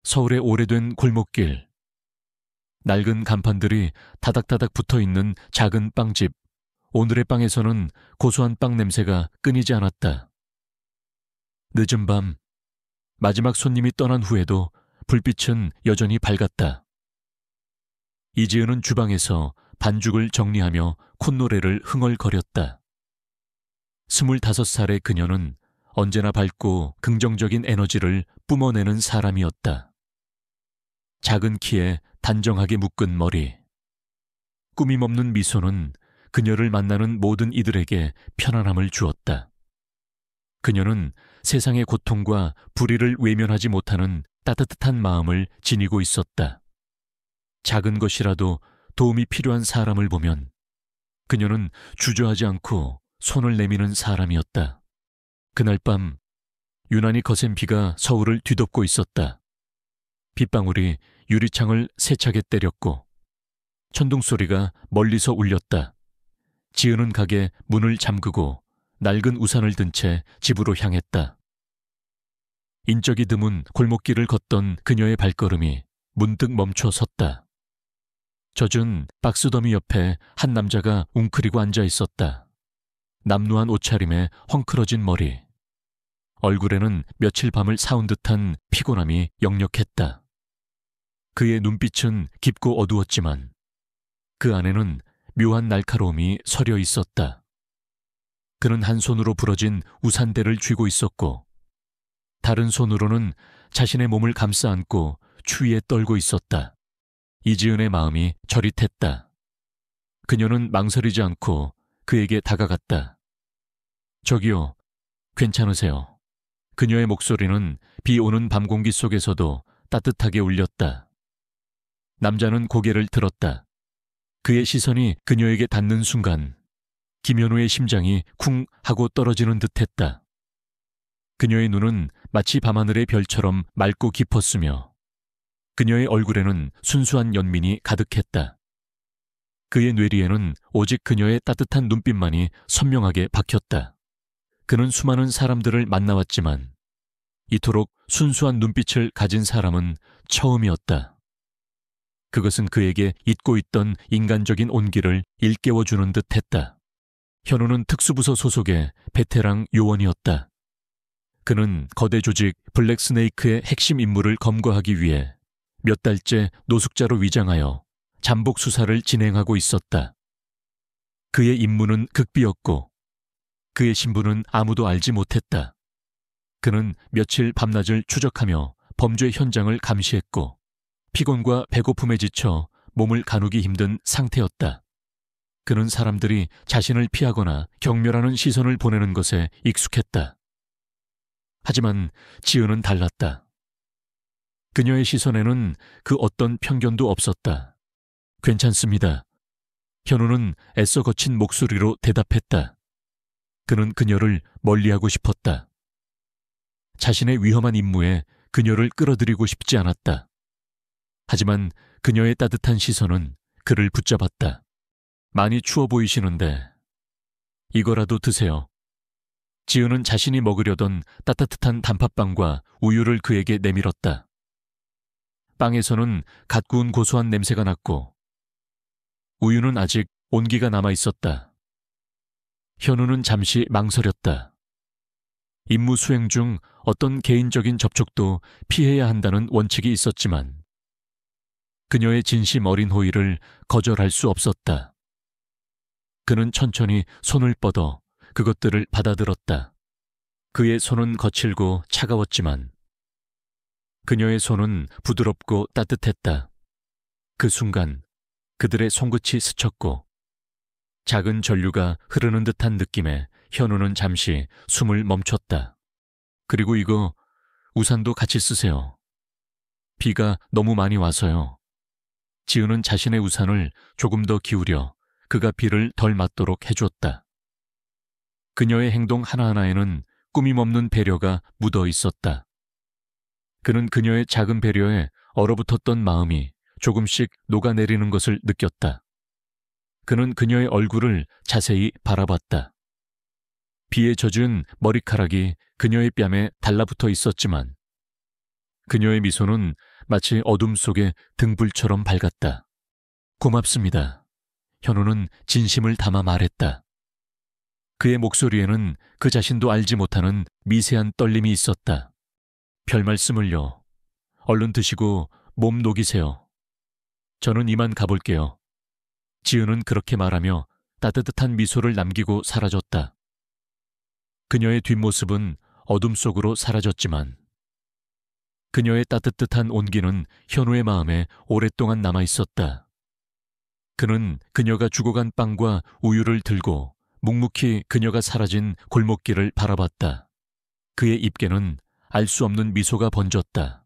서울의 오래된 골목길. 낡은 간판들이 다닥다닥 붙어있는 작은 빵집. 오늘의 빵에서는 고소한 빵 냄새가 끊이지 않았다. 늦은 밤, 마지막 손님이 떠난 후에도 불빛은 여전히 밝았다. 이지은은 주방에서 반죽을 정리하며 콧노래를 흥얼거렸다. 25살의 그녀는 언제나 밝고 긍정적인 에너지를 뿜어내는 사람이었다. 작은 키에 단정하게 묶은 머리, 꾸밈없는 미소는 그녀를 만나는 모든 이들에게 편안함을 주었다. 그녀는 세상의 고통과 불의를 외면하지 못하는 따뜻한 마음을 지니고 있었다. 작은 것이라도 도움이 필요한 사람을 보면 그녀는 주저하지 않고 손을 내미는 사람이었다. 그날 밤 유난히 거센 비가 서울을 뒤덮고 있었다. 빗방울이 유리창을 세차게 때렸고 천둥 소리가 멀리서 울렸다. 지은은 가게 문을 잠그고 낡은 우산을 든 채 집으로 향했다. 인적이 드문 골목길을 걷던 그녀의 발걸음이 문득 멈춰 섰다. 젖은 박스더미 옆에 한 남자가 웅크리고 앉아 있었다. 남루한 옷차림에 헝클어진 머리. 얼굴에는 며칠 밤을 사온 듯한 피곤함이 역력했다. 그의 눈빛은 깊고 어두웠지만 그 안에는 묘한 날카로움이 서려 있었다. 그는 한 손으로 부러진 우산대를 쥐고 있었고 다른 손으로는 자신의 몸을 감싸 안고 추위에 떨고 있었다. 이지은의 마음이 저릿했다. 그녀는 망설이지 않고 그에게 다가갔다. 저기요, 괜찮으세요? 그녀의 목소리는 비 오는 밤 공기 속에서도 따뜻하게 울렸다. 남자는 고개를 들었다. 그의 시선이 그녀에게 닿는 순간 김현우의 심장이 쿵 하고 떨어지는 듯했다. 그녀의 눈은 마치 밤하늘의 별처럼 맑고 깊었으며 그녀의 얼굴에는 순수한 연민이 가득했다. 그의 뇌리에는 오직 그녀의 따뜻한 눈빛만이 선명하게 박혔다. 그는 수많은 사람들을 만나왔지만 이토록 순수한 눈빛을 가진 사람은 처음이었다. 그것은 그에게 잊고 있던 인간적인 온기를 일깨워주는 듯했다. 현우는 특수부서 소속의 베테랑 요원이었다. 그는 거대 조직 블랙스네이크의 핵심 임무를 검거하기 위해 몇 달째 노숙자로 위장하여 잠복 수사를 진행하고 있었다. 그의 임무는 극비였고 그의 신분은 아무도 알지 못했다. 그는 며칠 밤낮을 추적하며 범죄 현장을 감시했고 피곤과 배고픔에 지쳐 몸을 가누기 힘든 상태였다. 그는 사람들이 자신을 피하거나 경멸하는 시선을 보내는 것에 익숙했다. 하지만 지은은 달랐다. 그녀의 시선에는 그 어떤 편견도 없었다. 괜찮습니다. 현우는 애써 거친 목소리로 대답했다. 그는 그녀를 멀리하고 싶었다. 자신의 위험한 임무에 그녀를 끌어들이고 싶지 않았다. 하지만 그녀의 따뜻한 시선은 그를 붙잡았다. 많이 추워 보이시는데 이거라도 드세요. 지은은 자신이 먹으려던 따뜻한 단팥빵과 우유를 그에게 내밀었다. 빵에서는 갓 구운 고소한 냄새가 났고 우유는 아직 온기가 남아 있었다. 현우는 잠시 망설였다. 임무 수행 중 어떤 개인적인 접촉도 피해야 한다는 원칙이 있었지만 그녀의 진심 어린 호의를 거절할 수 없었다. 그는 천천히 손을 뻗어 그것들을 받아들었다. 그의 손은 거칠고 차가웠지만 그녀의 손은 부드럽고 따뜻했다. 그 순간 그들의 손끝이 스쳤고 작은 전류가 흐르는 듯한 느낌에 현우는 잠시 숨을 멈췄다. 그리고 이거 우산도 같이 쓰세요. 비가 너무 많이 와서요. 지은은 자신의 우산을 조금 더 기울여 그가 비를 덜 맞도록 해주었다. 그녀의 행동 하나하나에는 꾸밈없는 배려가 묻어 있었다. 그는 그녀의 작은 배려에 얼어붙었던 마음이 조금씩 녹아내리는 것을 느꼈다. 그는 그녀의 얼굴을 자세히 바라봤다. 비에 젖은 머리카락이 그녀의 뺨에 달라붙어 있었지만 그녀의 미소는 마치 어둠 속의 등불처럼 밝았다. 고맙습니다. 현우는 진심을 담아 말했다. 그의 목소리에는 그 자신도 알지 못하는 미세한 떨림이 있었다. 별 말씀을요. 얼른 드시고 몸 녹이세요. 저는 이만 가볼게요. 지은은 그렇게 말하며 따뜻한 미소를 남기고 사라졌다. 그녀의 뒷모습은 어둠 속으로 사라졌지만 그녀의 따뜻한 온기는 현우의 마음에 오랫동안 남아있었다. 그는 그녀가 죽어간 빵과 우유를 들고 묵묵히 그녀가 사라진 골목길을 바라봤다. 그의 입계는 알 수 없는 미소가 번졌다.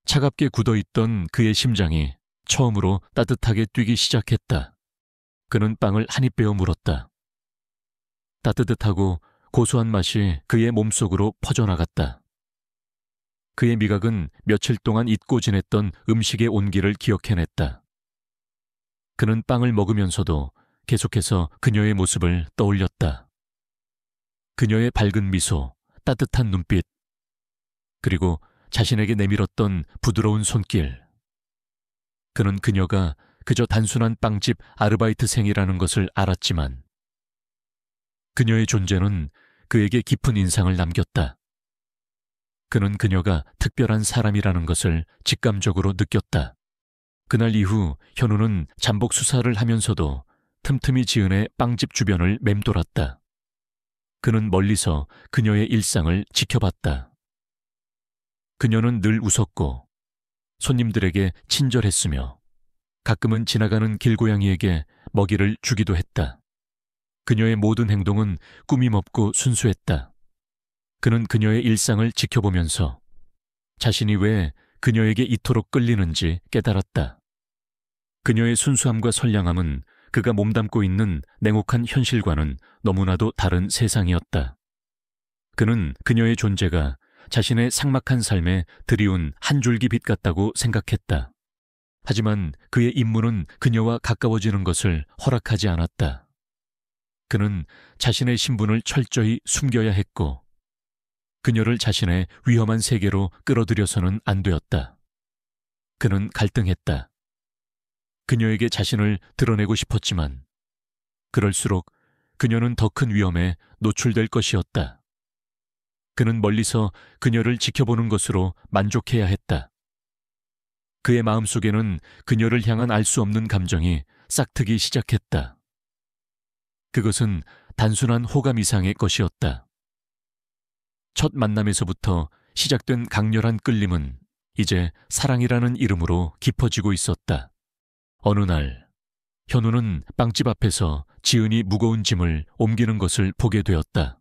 차갑게 굳어있던 그의 심장이 처음으로 따뜻하게 뛰기 시작했다. 그는 빵을 한 입 베어 물었다. 따뜻하고 고소한 맛이 그의 몸속으로 퍼져나갔다. 그의 미각은 며칠 동안 잊고 지냈던 음식의 온기를 기억해냈다. 그는 빵을 먹으면서도 계속해서 그녀의 모습을 떠올렸다. 그녀의 밝은 미소, 따뜻한 눈빛, 그리고 자신에게 내밀었던 부드러운 손길. 그는 그녀가 그저 단순한 빵집 아르바이트생이라는 것을 알았지만 그녀의 존재는 그에게 깊은 인상을 남겼다. 그는 그녀가 특별한 사람이라는 것을 직감적으로 느꼈다. 그날 이후 현우는 잠복 수사를 하면서도 틈틈이 지은의 빵집 주변을 맴돌았다. 그는 멀리서 그녀의 일상을 지켜봤다. 그녀는 늘 웃었고 손님들에게 친절했으며 가끔은 지나가는 길고양이에게 먹이를 주기도 했다. 그녀의 모든 행동은 꾸밈없고 순수했다. 그는 그녀의 일상을 지켜보면서 자신이 왜 그녀에게 이토록 끌리는지 깨달았다. 그녀의 순수함과 선량함은 그가 몸담고 있는 냉혹한 현실과는 너무나도 다른 세상이었다. 그는 그녀의 존재가 자신의 삭막한 삶에 드리운 한 줄기 빛 같다고 생각했다. 하지만 그의 임무는 그녀와 가까워지는 것을 허락하지 않았다. 그는 자신의 신분을 철저히 숨겨야 했고 그녀를 자신의 위험한 세계로 끌어들여서는 안 되었다. 그는 갈등했다. 그녀에게 자신을 드러내고 싶었지만 그럴수록 그녀는 더 큰 위험에 노출될 것이었다. 그는 멀리서 그녀를 지켜보는 것으로 만족해야 했다. 그의 마음속에는 그녀를 향한 알 수 없는 감정이 싹트기 시작했다. 그것은 단순한 호감 이상의 것이었다. 첫 만남에서부터 시작된 강렬한 끌림은 이제 사랑이라는 이름으로 깊어지고 있었다. 어느 날 현우는 빵집 앞에서 지은이 무거운 짐을 옮기는 것을 보게 되었다.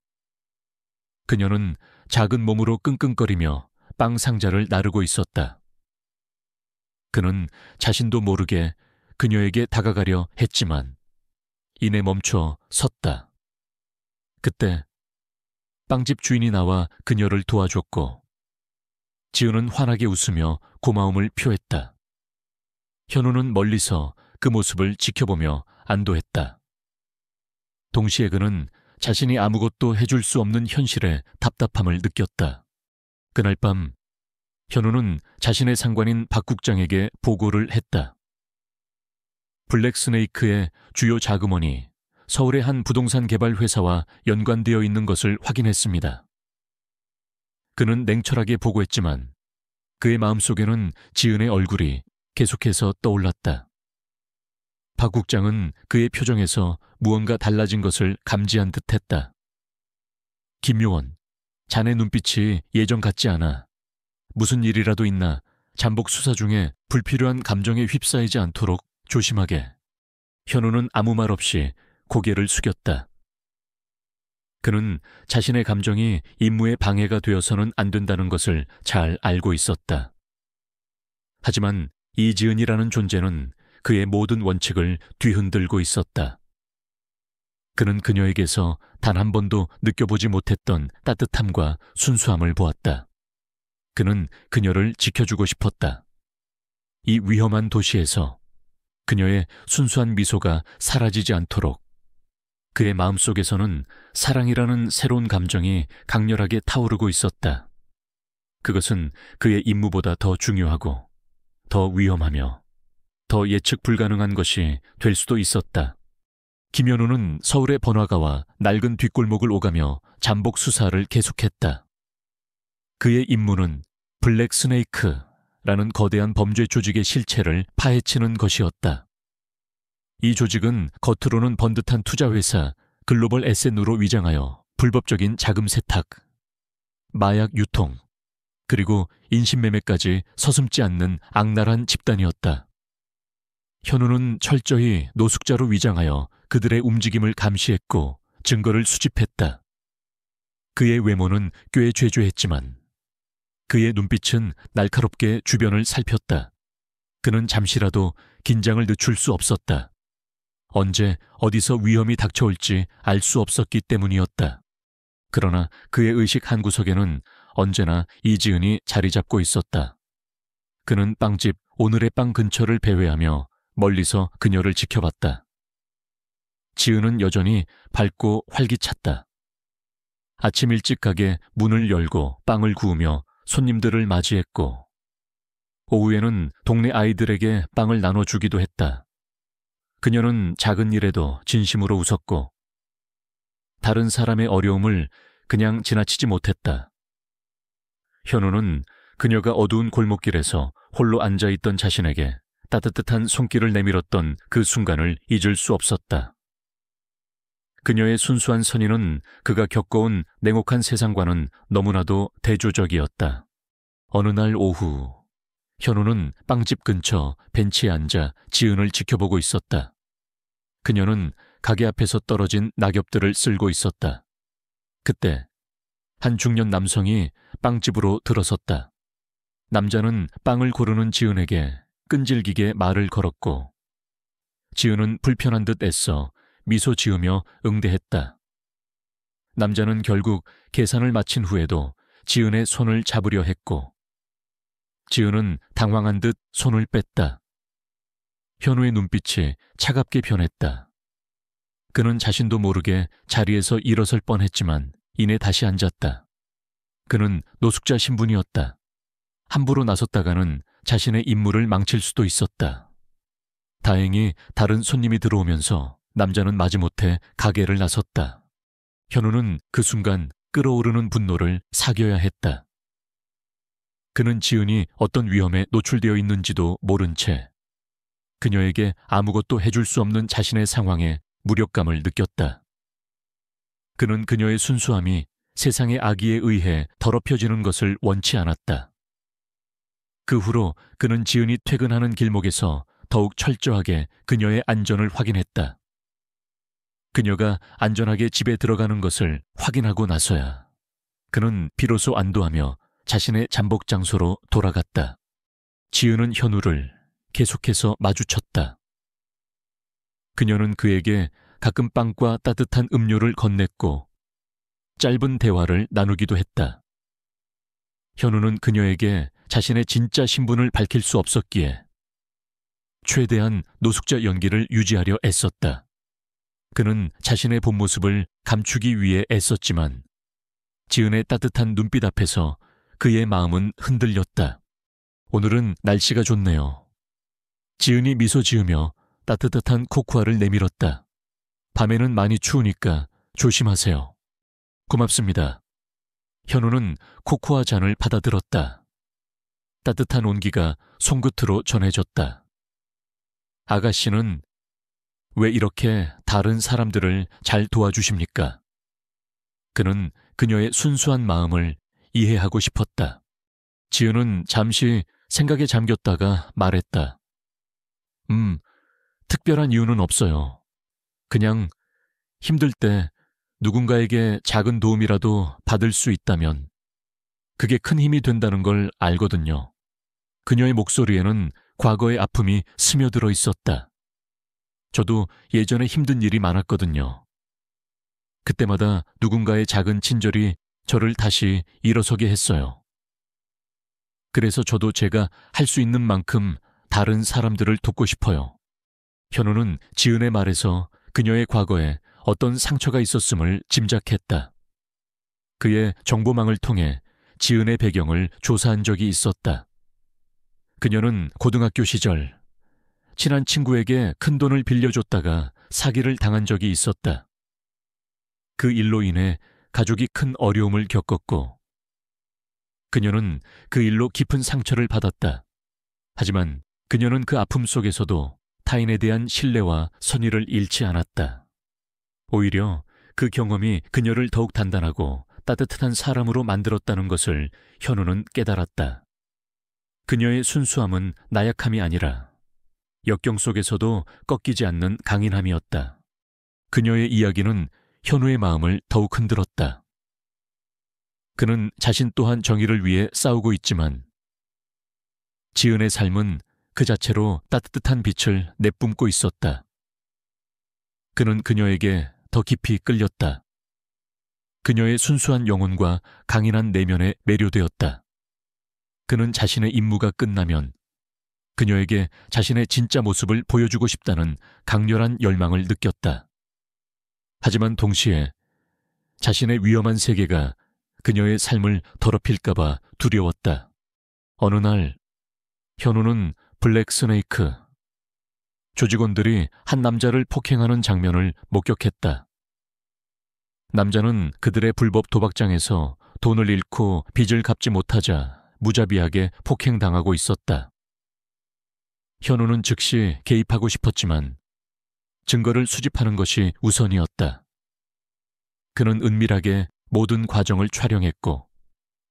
그녀는 작은 몸으로 끙끙거리며 빵 상자를 나르고 있었다. 그는 자신도 모르게 그녀에게 다가가려 했지만 이내 멈춰 섰다. 그때 빵집 주인이 나와 그녀를 도와줬고 지은은 환하게 웃으며 고마움을 표했다. 현우는 멀리서 그 모습을 지켜보며 안도했다. 동시에 그는 자신이 아무것도 해줄 수 없는 현실에 답답함을 느꼈다. 그날 밤 현우는 자신의 상관인 박 국장에게 보고를 했다. 블랙스네이크의 주요 자금원이 서울의 한 부동산 개발 회사와 연관되어 있는 것을 확인했습니다. 그는 냉철하게 보고했지만 그의 마음속에는 지은의 얼굴이 계속해서 떠올랐다. 박 국장은 그의 표정에서 무언가 달라진 것을 감지한 듯했다. 김요원, 자네 눈빛이 예전 같지 않아. 무슨 일이라도 있나 잠복 수사 중에 불필요한 감정에 휩싸이지 않도록 조심하게. 현우는 아무 말 없이 고개를 숙였다. 그는 자신의 감정이 임무에 방해가 되어서는 안 된다는 것을 잘 알고 있었다. 하지만 이지은이라는 존재는 그의 모든 원칙을 뒤흔들고 있었다. 그는 그녀에게서 단 한 번도 느껴보지 못했던 따뜻함과 순수함을 보았다. 그는 그녀를 지켜주고 싶었다. 이 위험한 도시에서 그녀의 순수한 미소가 사라지지 않도록 그의 마음속에서는 사랑이라는 새로운 감정이 강렬하게 타오르고 있었다. 그것은 그의 임무보다 더 중요하고 더 위험하며 더 예측 불가능한 것이 될 수도 있었다. 김현우는 서울의 번화가와 낡은 뒷골목을 오가며 잠복 수사를 계속했다. 그의 임무는 블랙 스네이크라는 거대한 범죄 조직의 실체를 파헤치는 것이었다. 이 조직은 겉으로는 번듯한 투자회사 글로벌 에셋으로 위장하여 불법적인 자금 세탁, 마약 유통, 그리고 인신매매까지 서슴지 않는 악랄한 집단이었다. 현우는 철저히 노숙자로 위장하여 그들의 움직임을 감시했고 증거를 수집했다. 그의 외모는 꽤 죄죄했지만 그의 눈빛은 날카롭게 주변을 살폈다. 그는 잠시라도 긴장을 늦출 수 없었다. 언제 어디서 위험이 닥쳐올지 알 수 없었기 때문이었다. 그러나 그의 의식 한구석에는 언제나 이지은이 자리 잡고 있었다. 그는 빵집 오늘의 빵 근처를 배회하며 멀리서 그녀를 지켜봤다. 지은은 여전히 밝고 활기찼다. 아침 일찍 가게 문을 열고 빵을 구우며 손님들을 맞이했고 오후에는 동네 아이들에게 빵을 나눠주기도 했다. 그녀는 작은 일에도 진심으로 웃었고 다른 사람의 어려움을 그냥 지나치지 못했다. 현우는 그녀가 어두운 골목길에서 홀로 앉아있던 자신에게 따뜻한 손길을 내밀었던 그 순간을 잊을 수 없었다. 그녀의 순수한 선의는 그가 겪어온 냉혹한 세상과는 너무나도 대조적이었다. 어느 날 오후, 현우는 빵집 근처 벤치에 앉아 지은을 지켜보고 있었다. 그녀는 가게 앞에서 떨어진 낙엽들을 쓸고 있었다. 그때 한 중년 남성이 빵집으로 들어섰다. 남자는 빵을 고르는 지은에게 끈질기게 말을 걸었고 지은은 불편한 듯 애써 미소 지으며 응대했다. 남자는 결국 계산을 마친 후에도 지은의 손을 잡으려 했고 지은은 당황한 듯 손을 뺐다. 현우의 눈빛이 차갑게 변했다. 그는 자신도 모르게 자리에서 일어설 뻔했지만 이내 다시 앉았다. 그는 노숙자 신분이었다. 함부로 나섰다가는 자신의 임무를 망칠 수도 있었다. 다행히 다른 손님이 들어오면서 남자는 마지못해 가게를 나섰다. 현우는 그 순간 끓어오르는 분노를 사겨야 했다. 그는 지은이 어떤 위험에 노출되어 있는지도 모른 채 그녀에게 아무것도 해줄 수 없는 자신의 상황에 무력감을 느꼈다. 그는 그녀의 순수함이 세상의 악의에 의해 더럽혀지는 것을 원치 않았다. 그 후로 그는 지은이 퇴근하는 길목에서 더욱 철저하게 그녀의 안전을 확인했다. 그녀가 안전하게 집에 들어가는 것을 확인하고 나서야 그는 비로소 안도하며 자신의 잠복 장소로 돌아갔다. 지은은 현우를 계속해서 마주쳤다. 그녀는 그에게 가끔 빵과 따뜻한 음료를 건넸고 짧은 대화를 나누기도 했다. 현우는 그녀에게 자신의 진짜 신분을 밝힐 수 없었기에 최대한 노숙자 연기를 유지하려 애썼다. 그는 자신의 본 모습을 감추기 위해 애썼지만 지은의 따뜻한 눈빛 앞에서 그의 마음은 흔들렸다. 오늘은 날씨가 좋네요. 지은이 미소 지으며 따뜻한 코코아를 내밀었다. 밤에는 많이 추우니까 조심하세요. 고맙습니다. 현우는 코코아 잔을 받아들었다. 따뜻한 온기가 손끝으로 전해졌다. 아가씨는 왜 이렇게 다른 사람들을 잘 도와주십니까? 그는 그녀의 순수한 마음을 이해하고 싶었다. 지은은 잠시 생각에 잠겼다가 말했다. 특별한 이유는 없어요. 그냥 힘들 때 누군가에게 작은 도움이라도 받을 수 있다면 그게 큰 힘이 된다는 걸 알거든요. 그녀의 목소리에는 과거의 아픔이 스며들어 있었다. 저도 예전에 힘든 일이 많았거든요. 그때마다 누군가의 작은 친절이 저를 다시 일어서게 했어요. 그래서 저도 제가 할 수 있는 만큼 다른 사람들을 돕고 싶어요. 현우는 지은의 말에서 그녀의 과거에 어떤 상처가 있었음을 짐작했다. 그의 정보망을 통해 지은의 배경을 조사한 적이 있었다. 그녀는 고등학교 시절 친한 친구에게 큰 돈을 빌려줬다가 사기를 당한 적이 있었다. 그 일로 인해 가족이 큰 어려움을 겪었고 그녀는 그 일로 깊은 상처를 받았다. 하지만 그녀는 그 아픔 속에서도 타인에 대한 신뢰와 선의를 잃지 않았다. 오히려 그 경험이 그녀를 더욱 단단하고 따뜻한 사람으로 만들었다는 것을 현우는 깨달았다. 그녀의 순수함은 나약함이 아니라 역경 속에서도 꺾이지 않는 강인함이었다. 그녀의 이야기는 현우의 마음을 더욱 흔들었다. 그는 자신 또한 정의를 위해 싸우고 있지만 지은의 삶은 그 자체로 따뜻한 빛을 내뿜고 있었다. 그는 그녀에게 더 깊이 끌렸다. 그녀의 순수한 영혼과 강인한 내면에 매료되었다. 그는 자신의 임무가 끝나면 그녀에게 자신의 진짜 모습을 보여주고 싶다는 강렬한 열망을 느꼈다. 하지만 동시에 자신의 위험한 세계가 그녀의 삶을 더럽힐까봐 두려웠다. 어느 날 현우는 블랙 스네이크, 조직원들이 한 남자를 폭행하는 장면을 목격했다. 남자는 그들의 불법 도박장에서 돈을 잃고 빚을 갚지 못하자 무자비하게 폭행당하고 있었다. 현우는 즉시 개입하고 싶었지만 증거를 수집하는 것이 우선이었다. 그는 은밀하게 모든 과정을 촬영했고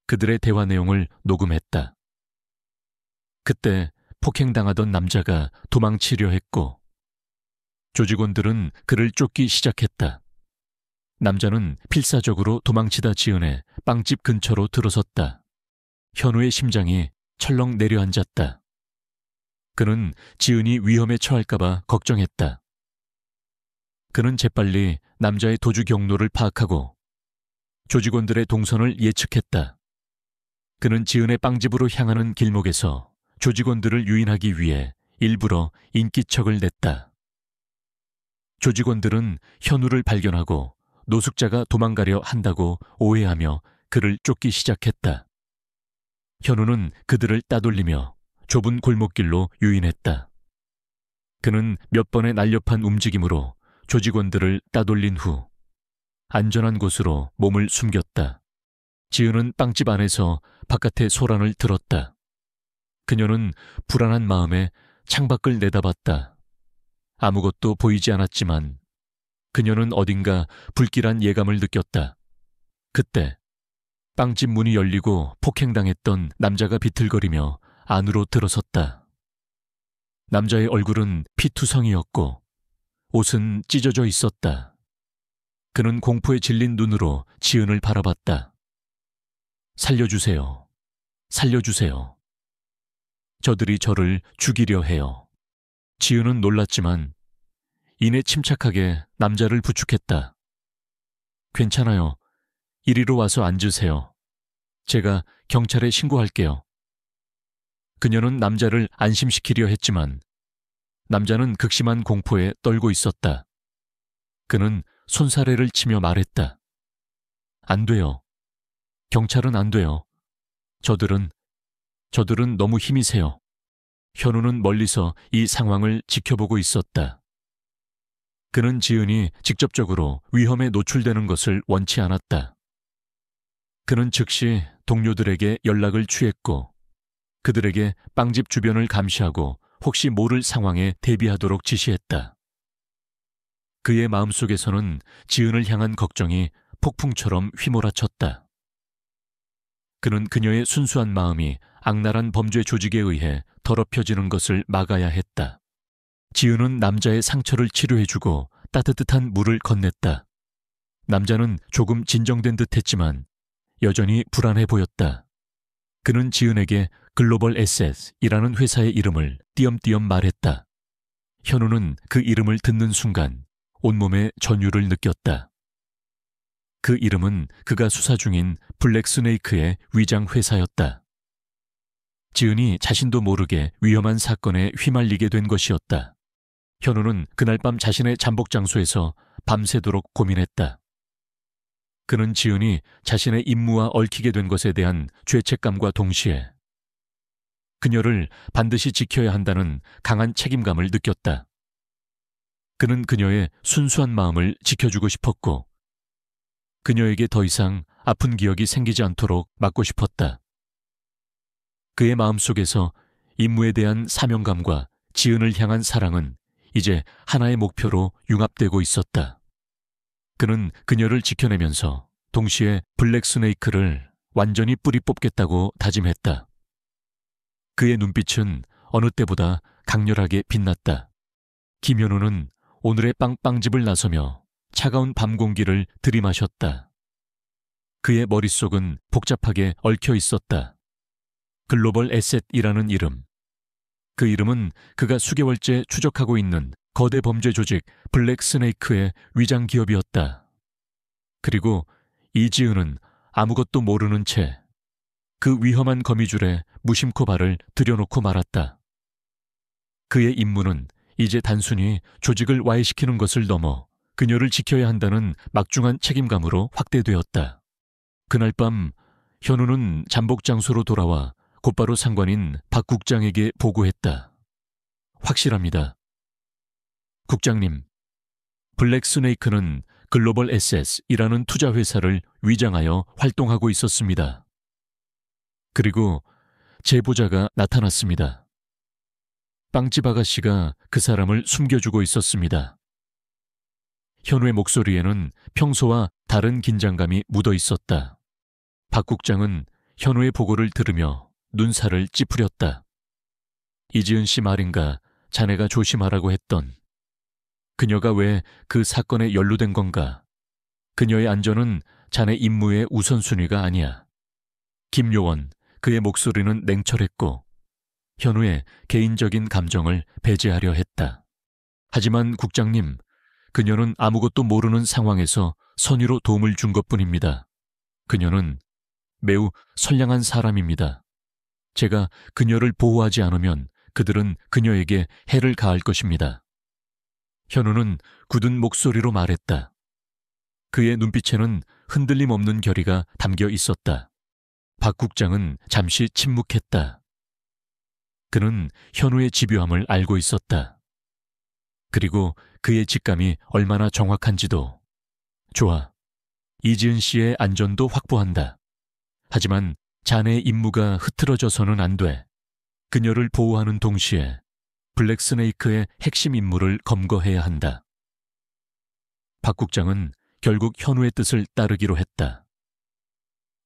그들의 대화 내용을 녹음했다. 그때 폭행당하던 남자가 도망치려 했고 조직원들은 그를 쫓기 시작했다. 남자는 필사적으로 도망치다 지은해 빵집 근처로 들어섰다. 현우의 심장이 철렁 내려앉았다. 그는 지은이 위험에 처할까봐 걱정했다. 그는 재빨리 남자의 도주 경로를 파악하고 조직원들의 동선을 예측했다. 그는 지은의 빵집으로 향하는 길목에서 조직원들을 유인하기 위해 일부러 인기척을 냈다. 조직원들은 현우를 발견하고 노숙자가 도망가려 한다고 오해하며 그를 쫓기 시작했다. 현우는 그들을 따돌리며 좁은 골목길로 유인했다. 그는 몇 번의 날렵한 움직임으로 조직원들을 따돌린 후 안전한 곳으로 몸을 숨겼다. 지은은 빵집 안에서 바깥의 소란을 들었다. 그녀는 불안한 마음에 창밖을 내다봤다. 아무것도 보이지 않았지만 그녀는 어딘가 불길한 예감을 느꼈다. 그때 빵집 문이 열리고 폭행당했던 남자가 비틀거리며 안으로 들어섰다. 남자의 얼굴은 피투성이었고 옷은 찢어져 있었다. 그는 공포에 질린 눈으로 지은을 바라봤다. 살려주세요. 살려주세요. 저들이 저를 죽이려 해요. 지은은 놀랐지만 이내 침착하게 남자를 부축했다. 괜찮아요. 이리로 와서 앉으세요. 제가 경찰에 신고할게요. 그녀는 남자를 안심시키려 했지만 남자는 극심한 공포에 떨고 있었다. 그는 손사래를 치며 말했다. 안 돼요. 경찰은 안 돼요. 저들은 너무 힘이 세요. 현우는 멀리서 이 상황을 지켜보고 있었다. 그는 지은이 직접적으로 위험에 노출되는 것을 원치 않았다. 그는 즉시 동료들에게 연락을 취했고 그들에게 빵집 주변을 감시하고 혹시 모를 상황에 대비하도록 지시했다. 그의 마음속에서는 지은을 향한 걱정이 폭풍처럼 휘몰아쳤다. 그는 그녀의 순수한 마음이 악랄한 범죄 조직에 의해 더럽혀지는 것을 막아야 했다. 지은은 남자의 상처를 치료해주고 따뜻한 물을 건넸다. 남자는 조금 진정된 듯했지만 여전히 불안해 보였다. 그는 지은에게 글로벌 에셋이라는 회사의 이름을 띄엄띄엄 말했다. 현우는 그 이름을 듣는 순간 온몸에 전율을 느꼈다. 그 이름은 그가 수사 중인 블랙 스네이크의 위장 회사였다. 지은이 자신도 모르게 위험한 사건에 휘말리게 된 것이었다. 현우는 그날 밤 자신의 잠복 장소에서 밤새도록 고민했다. 그는 지은이 자신의 임무와 얽히게 된 것에 대한 죄책감과 동시에 그녀를 반드시 지켜야 한다는 강한 책임감을 느꼈다. 그는 그녀의 순수한 마음을 지켜주고 싶었고 그녀에게 더 이상 아픈 기억이 생기지 않도록 막고 싶었다. 그의 마음속에서 임무에 대한 사명감과 지은을 향한 사랑은 이제 하나의 목표로 융합되고 있었다. 그는 그녀를 지켜내면서 동시에 블랙스네이크를 완전히 뿌리 뽑겠다고 다짐했다. 그의 눈빛은 어느 때보다 강렬하게 빛났다. 김현우는 오늘의 빵빵집을 나서며 차가운 밤 공기를 들이마셨다. 그의 머릿속은 복잡하게 얽혀 있었다. 글로벌 에셋이라는 이름. 그 이름은 그가 수개월째 추적하고 있는 거대 범죄 조직 블랙스네이크의 위장 기업이었다. 그리고 이지은은 아무것도 모르는 채 그 위험한 거미줄에 무심코 발을 들여놓고 말았다. 그의 임무는 이제 단순히 조직을 와해시키는 것을 넘어 그녀를 지켜야 한다는 막중한 책임감으로 확대되었다. 그날 밤 현우는 잠복 장소로 돌아와 곧바로 상관인 박 국장에게 보고했다. 확실합니다. 국장님, 블랙스네이크는 글로벌 에셋이라는 투자회사를 위장하여 활동하고 있었습니다. 그리고 제보자가 나타났습니다. 빵집 아가씨가 그 사람을 숨겨주고 있었습니다. 현우의 목소리에는 평소와 다른 긴장감이 묻어 있었다. 박 국장은 현우의 보고를 들으며 눈살을 찌푸렸다. 이지은 씨 말인가 자네가 조심하라고 했던. 그녀가 왜 그 사건에 연루된 건가? 그녀의 안전은 자네 임무의 우선순위가 아니야. 김요원, 그의 목소리는 냉철했고 현우의 개인적인 감정을 배제하려 했다. 하지만 국장님, 그녀는 아무것도 모르는 상황에서 선의로 도움을 준 것뿐입니다. 그녀는 매우 선량한 사람입니다. 제가 그녀를 보호하지 않으면 그들은 그녀에게 해를 가할 것입니다. 현우는 굳은 목소리로 말했다. 그의 눈빛에는 흔들림 없는 결의가 담겨 있었다. 박 국장은 잠시 침묵했다. 그는 현우의 집요함을 알고 있었다. 그리고 그의 직감이 얼마나 정확한지도. 좋아. 이지은 씨의 안전도 확보한다. 하지만 자네의 임무가 흐트러져서는 안 돼. 그녀를 보호하는 동시에 블랙스네이크의 핵심 임무를 검거해야 한다. 박 국장은 결국 현우의 뜻을 따르기로 했다.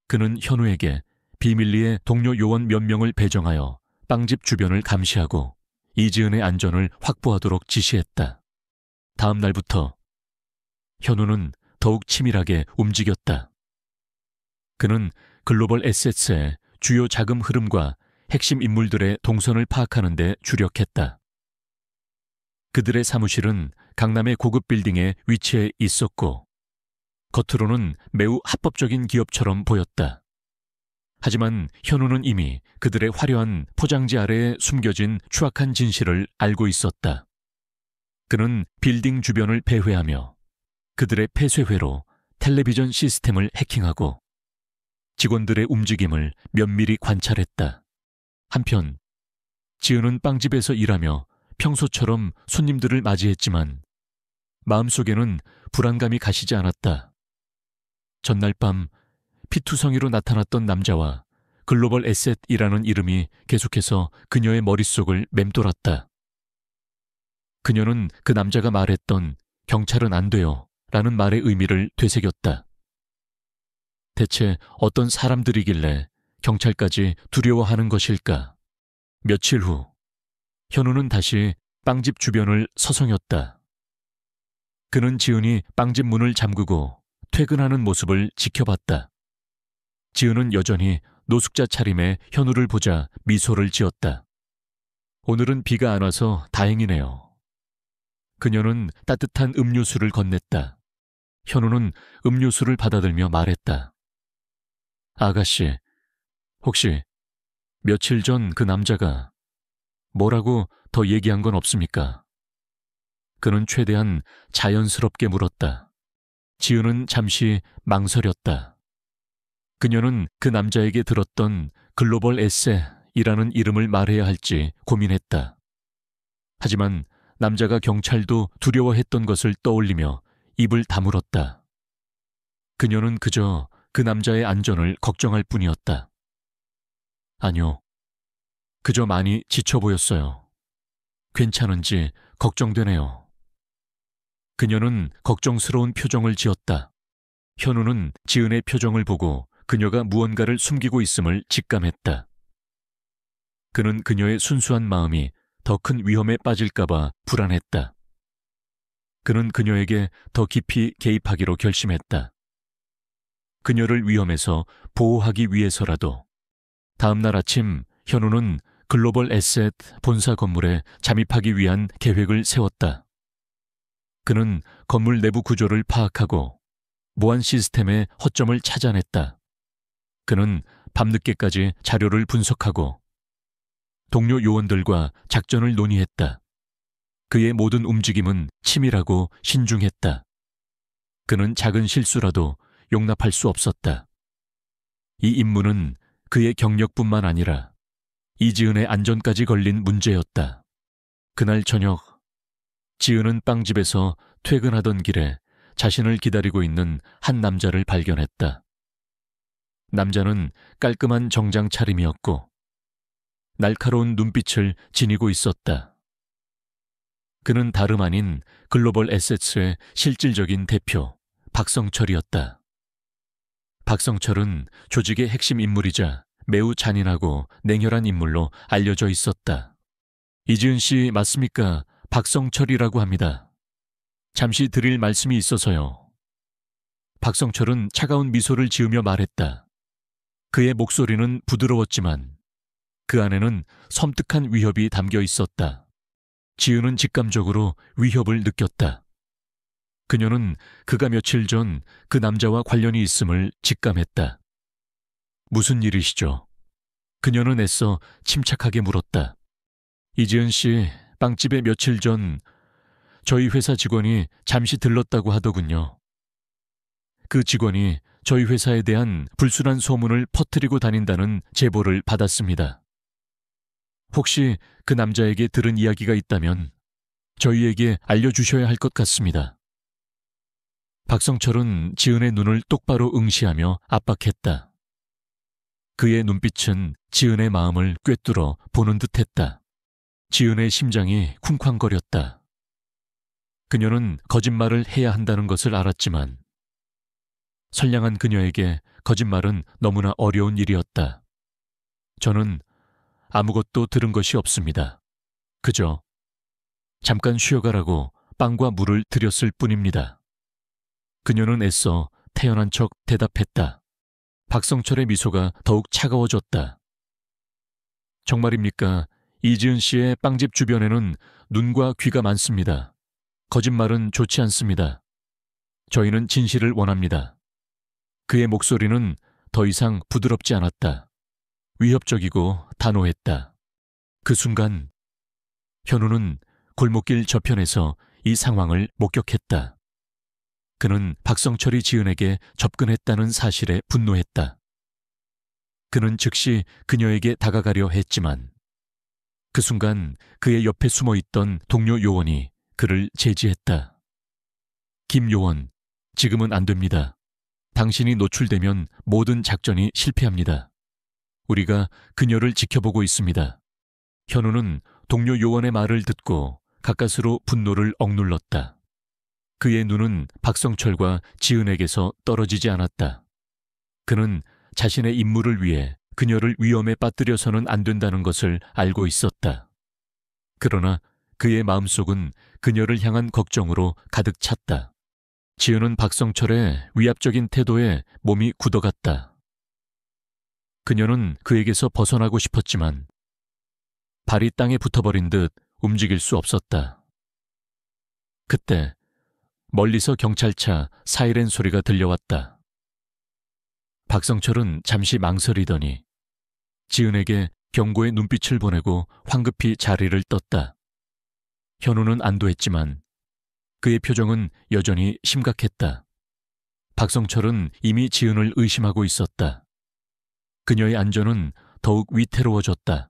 그는 현우에게 비밀리에 동료 요원 몇 명을 배정하여 빵집 주변을 감시하고 이지은의 안전을 확보하도록 지시했다. 다음 날부터 현우는 더욱 치밀하게 움직였다. 그는 글로벌 에셋의 주요 자금 흐름과 핵심 인물들의 동선을 파악하는 데 주력했다. 그들의 사무실은 강남의 고급 빌딩에 위치해 있었고 겉으로는 매우 합법적인 기업처럼 보였다. 하지만 현우는 이미 그들의 화려한 포장지 아래에 숨겨진 추악한 진실을 알고 있었다. 그는 빌딩 주변을 배회하며 그들의 폐쇄회로 텔레비전 시스템을 해킹하고 직원들의 움직임을 면밀히 관찰했다. 한편 지은은 빵집에서 일하며 평소처럼 손님들을 맞이했지만 마음속에는 불안감이 가시지 않았다. 전날 밤 피투성이로 나타났던 남자와 글로벌 에셋이라는 이름이 계속해서 그녀의 머릿속을 맴돌았다. 그녀는 그 남자가 말했던 경찰은 안 돼요 라는 말의 의미를 되새겼다. 대체 어떤 사람들이길래 경찰까지 두려워하는 것일까? 며칠 후 현우는 다시 빵집 주변을 서성였다. 그는 지은이 빵집 문을 잠그고 퇴근하는 모습을 지켜봤다. 지은은 여전히 노숙자 차림의 현우를 보자 미소를 지었다. 오늘은 비가 안 와서 다행이네요. 그녀는 따뜻한 음료수를 건넸다. 현우는 음료수를 받아들며 말했다. 아가씨, 혹시 며칠 전 그 남자가 뭐라고 더 얘기한 건 없습니까? 그는 최대한 자연스럽게 물었다. 지은은 잠시 망설였다. 그녀는 그 남자에게 들었던 글로벌 에셋이라는 이름을 말해야 할지 고민했다. 하지만 남자가 경찰도 두려워했던 것을 떠올리며 입을 다물었다. 그녀는 그저 그 남자의 안전을 걱정할 뿐이었다. 아니요. 그저 많이 지쳐 보였어요. 괜찮은지 걱정되네요. 그녀는 걱정스러운 표정을 지었다. 현우는 지은의 표정을 보고 그녀가 무언가를 숨기고 있음을 직감했다. 그는 그녀의 순수한 마음이 더 큰 위험에 빠질까봐 불안했다. 그는 그녀에게 더 깊이 개입하기로 결심했다. 그녀를 위험에서 보호하기 위해서라도. 다음 날 아침 현우는 글로벌 에셋 본사 건물에 잠입하기 위한 계획을 세웠다. 그는 건물 내부 구조를 파악하고 보안 시스템의 허점을 찾아냈다. 그는 밤늦게까지 자료를 분석하고 동료 요원들과 작전을 논의했다. 그의 모든 움직임은 치밀하고 신중했다. 그는 작은 실수라도 용납할 수 없었다. 이 임무는 그의 경력뿐만 아니라 이지은의 안전까지 걸린 문제였다. 그날 저녁, 지은은 빵집에서 퇴근하던 길에 자신을 기다리고 있는 한 남자를 발견했다. 남자는 깔끔한 정장 차림이었고 날카로운 눈빛을 지니고 있었다. 그는 다름 아닌 글로벌 에셋의 실질적인 대표 박성철이었다. 박성철은 조직의 핵심 인물이자 매우 잔인하고 냉혈한 인물로 알려져 있었다. 이지은 씨 맞습니까? 박성철이라고 합니다. 잠시 드릴 말씀이 있어서요. 박성철은 차가운 미소를 지으며 말했다. 그의 목소리는 부드러웠지만 그 안에는 섬뜩한 위협이 담겨 있었다. 지은은 직감적으로 위협을 느꼈다. 그녀는 그가 며칠 전 그 남자와 관련이 있음을 직감했다. 무슨 일이시죠? 그녀는 애써 침착하게 물었다. 이지은 씨, 빵집에 며칠 전 저희 회사 직원이 잠시 들렀다고 하더군요. 그 직원이 저희 회사에 대한 불순한 소문을 퍼뜨리고 다닌다는 제보를 받았습니다. 혹시 그 남자에게 들은 이야기가 있다면 저희에게 알려주셔야 할 것 같습니다. 박성철은 지은의 눈을 똑바로 응시하며 압박했다. 그의 눈빛은 지은의 마음을 꿰뚫어 보는 듯했다. 지은의 심장이 쿵쾅거렸다. 그녀는 거짓말을 해야 한다는 것을 알았지만 선량한 그녀에게 거짓말은 너무나 어려운 일이었다. 저는 아무것도 들은 것이 없습니다. 그저 잠깐 쉬어가라고 빵과 물을 드렸을 뿐입니다. 그녀는 애써 태연한 척 대답했다. 박성철의 미소가 더욱 차가워졌다. 정말입니까? 이지은 씨의 빵집 주변에는 눈과 귀가 많습니다. 거짓말은 좋지 않습니다. 저희는 진실을 원합니다. 그의 목소리는 더 이상 부드럽지 않았다. 위협적이고 단호했다. 그 순간 현우는 골목길 저편에서 이 상황을 목격했다. 그는 박성철이 지은에게 접근했다는 사실에 분노했다. 그는 즉시 그녀에게 다가가려 했지만 그 순간 그의 옆에 숨어있던 동료 요원이 그를 제지했다. 김 요원, 지금은 안 됩니다. 당신이 노출되면 모든 작전이 실패합니다. 우리가 그녀를 지켜보고 있습니다. 현우는 동료 요원의 말을 듣고 가까스로 분노를 억눌렀다. 그의 눈은 박성철과 지은에게서 떨어지지 않았다. 그는 자신의 임무를 위해 그녀를 위험에 빠뜨려서는 안 된다는 것을 알고 있었다. 그러나 그의 마음속은 그녀를 향한 걱정으로 가득 찼다. 지은은 박성철의 위압적인 태도에 몸이 굳어갔다. 그녀는 그에게서 벗어나고 싶었지만 발이 땅에 붙어버린 듯 움직일 수 없었다. 그때 멀리서 경찰차 사이렌 소리가 들려왔다. 박성철은 잠시 망설이더니 지은에게 경고의 눈빛을 보내고 황급히 자리를 떴다. 현우는 안도했지만 그의 표정은 여전히 심각했다. 박성철은 이미 지은을 의심하고 있었다. 그녀의 안전은 더욱 위태로워졌다.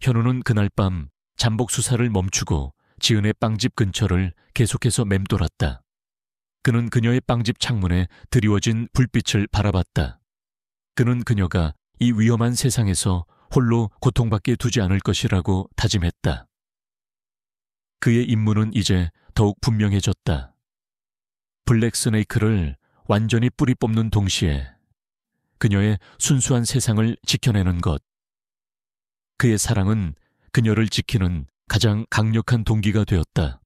현우는 그날 밤 잠복 수사를 멈추고 지은의 빵집 근처를 계속해서 맴돌았다. 그는 그녀의 빵집 창문에 드리워진 불빛을 바라봤다. 그는 그녀가 이 위험한 세상에서 홀로 고통받게 두지 않을 것이라고 다짐했다. 그의 임무는 이제 더욱 분명해졌다. 블랙스네이크를 완전히 뿌리 뽑는 동시에 그녀의 순수한 세상을 지켜내는 것. 그의 사랑은 그녀를 지키는 가장 강력한 동기가 되었다.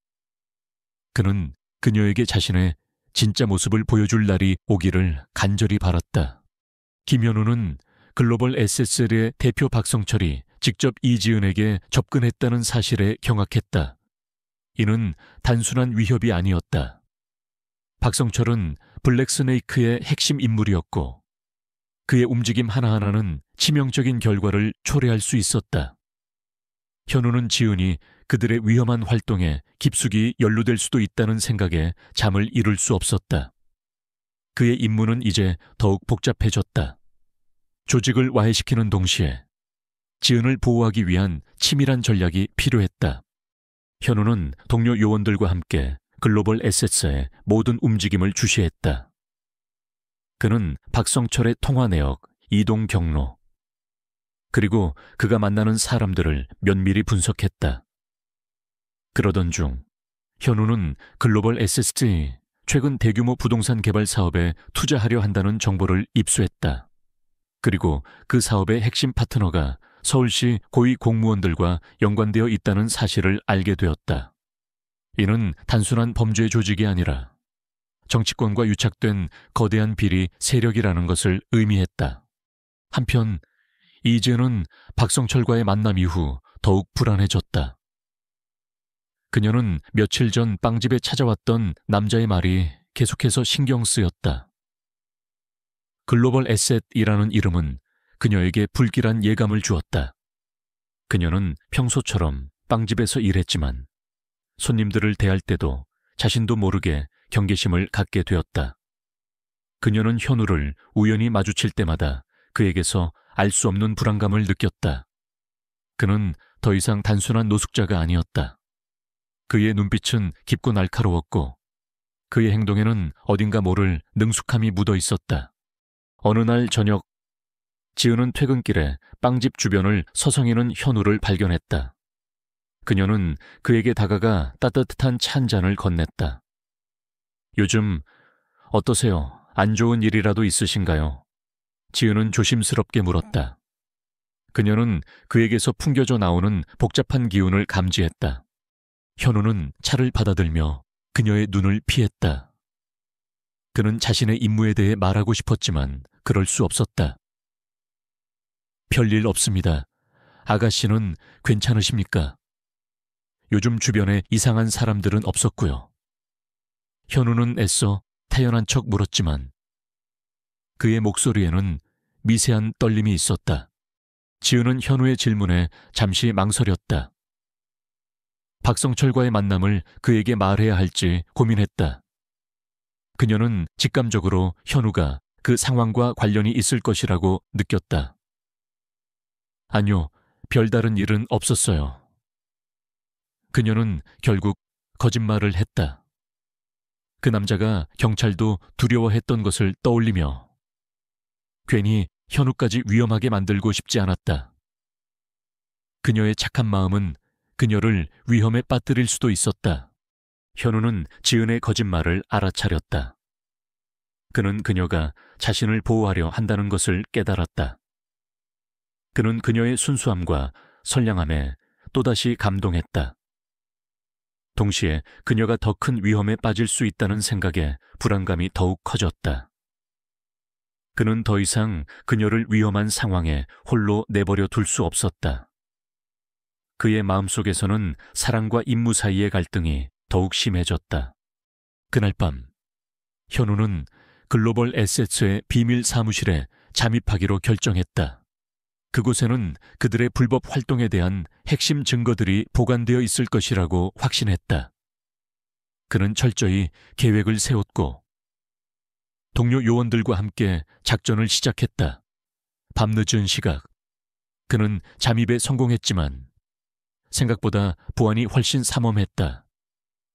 그는 그녀에게 자신의 진짜 모습을 보여줄 날이 오기를 간절히 바랐다. 김현우는 글로벌 SSL의 대표 박성철이 직접 이지은에게 접근했다는 사실에 경악했다. 이는 단순한 위협이 아니었다. 박성철은 블랙스네이크의 핵심 인물이었고 그의 움직임 하나하나는 치명적인 결과를 초래할 수 있었다. 현우는 지은이 그들의 위험한 활동에 깊숙이 연루될 수도 있다는 생각에 잠을 이룰 수 없었다. 그의 임무는 이제 더욱 복잡해졌다. 조직을 와해시키는 동시에 지은을 보호하기 위한 치밀한 전략이 필요했다. 현우는 동료 요원들과 함께 글로벌 에셋서의 모든 움직임을 주시했다. 그는 박성철의 통화 내역, 이동 경로, 그리고 그가 만나는 사람들을 면밀히 분석했다. 그러던 중 현우는 글로벌 SSG 최근 대규모 부동산 개발 사업에 투자하려 한다는 정보를 입수했다. 그리고 그 사업의 핵심 파트너가 서울시 고위 공무원들과 연관되어 있다는 사실을 알게 되었다. 이는 단순한 범죄 조직이 아니라 정치권과 유착된 거대한 비리 세력이라는 것을 의미했다. 한편 이지은은 박성철과의 만남 이후 더욱 불안해졌다. 그녀는 며칠 전 빵집에 찾아왔던 남자의 말이 계속해서 신경 쓰였다. 글로벌 에셋이라는 이름은 그녀에게 불길한 예감을 주었다. 그녀는 평소처럼 빵집에서 일했지만 손님들을 대할 때도 자신도 모르게 경계심을 갖게 되었다. 그녀는 현우를 우연히 마주칠 때마다 그에게서 알 수 없는 불안감을 느꼈다. 그는 더 이상 단순한 노숙자가 아니었다. 그의 눈빛은 깊고 날카로웠고 그의 행동에는 어딘가 모를 능숙함이 묻어 있었다. 어느 날 저녁, 지은은 퇴근길에 빵집 주변을 서성이는 현우를 발견했다. 그녀는 그에게 다가가 따뜻한 차 한 잔을 건넸다. 요즘 어떠세요? 안 좋은 일이라도 있으신가요? 지은은 조심스럽게 물었다. 그녀는 그에게서 풍겨져 나오는 복잡한 기운을 감지했다. 현우는 차를 받아들며 그녀의 눈을 피했다. 그는 자신의 임무에 대해 말하고 싶었지만 그럴 수 없었다. 별일 없습니다. 아가씨는 괜찮으십니까? 요즘 주변에 이상한 사람들은 없었고요. 현우는 애써 태연한 척 물었지만 그의 목소리에는 미세한 떨림이 있었다. 지은은 현우의 질문에 잠시 망설였다. 박성철과의 만남을 그에게 말해야 할지 고민했다. 그녀는 직감적으로 현우가 그 상황과 관련이 있을 것이라고 느꼈다. 아니요, 별다른 일은 없었어요. 그녀는 결국 거짓말을 했다. 그 남자가 경찰도 두려워했던 것을 떠올리며 괜히 현우까지 위험하게 만들고 싶지 않았다. 그녀의 착한 마음은 그녀를 위험에 빠뜨릴 수도 있었다. 현우는 지은의 거짓말을 알아차렸다. 그는 그녀가 자신을 보호하려 한다는 것을 깨달았다. 그는 그녀의 순수함과 선량함에 또다시 감동했다. 동시에 그녀가 더 큰 위험에 빠질 수 있다는 생각에 불안감이 더욱 커졌다. 그는 더 이상 그녀를 위험한 상황에 홀로 내버려 둘 수 없었다. 그의 마음속에서는 사랑과 임무 사이의 갈등이 더욱 심해졌다. 그날 밤, 현우는 글로벌 에셋의 비밀 사무실에 잠입하기로 결정했다. 그곳에는 그들의 불법 활동에 대한 핵심 증거들이 보관되어 있을 것이라고 확신했다. 그는 철저히 계획을 세웠고 동료 요원들과 함께 작전을 시작했다. 밤늦은 시각, 그는 잠입에 성공했지만 생각보다 보안이 훨씬 삼엄했다.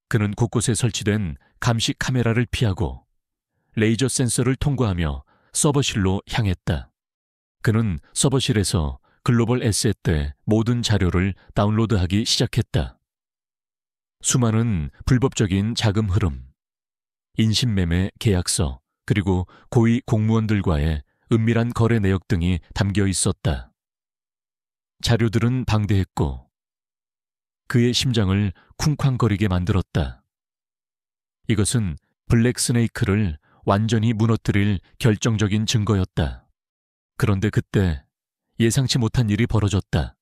그는 곳곳에 설치된 감시 카메라를 피하고 레이저 센서를 통과하며 서버실로 향했다. 그는 서버실에서 글로벌 에셋의 모든 자료를 다운로드하기 시작했다. 수많은 불법적인 자금 흐름, 인신매매 계약서, 그리고 고위 공무원들과의 은밀한 거래 내역 등이 담겨 있었다. 자료들은 방대했고 그의 심장을 쿵쾅거리게 만들었다. 이것은 블랙 스네이크를 완전히 무너뜨릴 결정적인 증거였다. 그런데 그때 예상치 못한 일이 벌어졌다.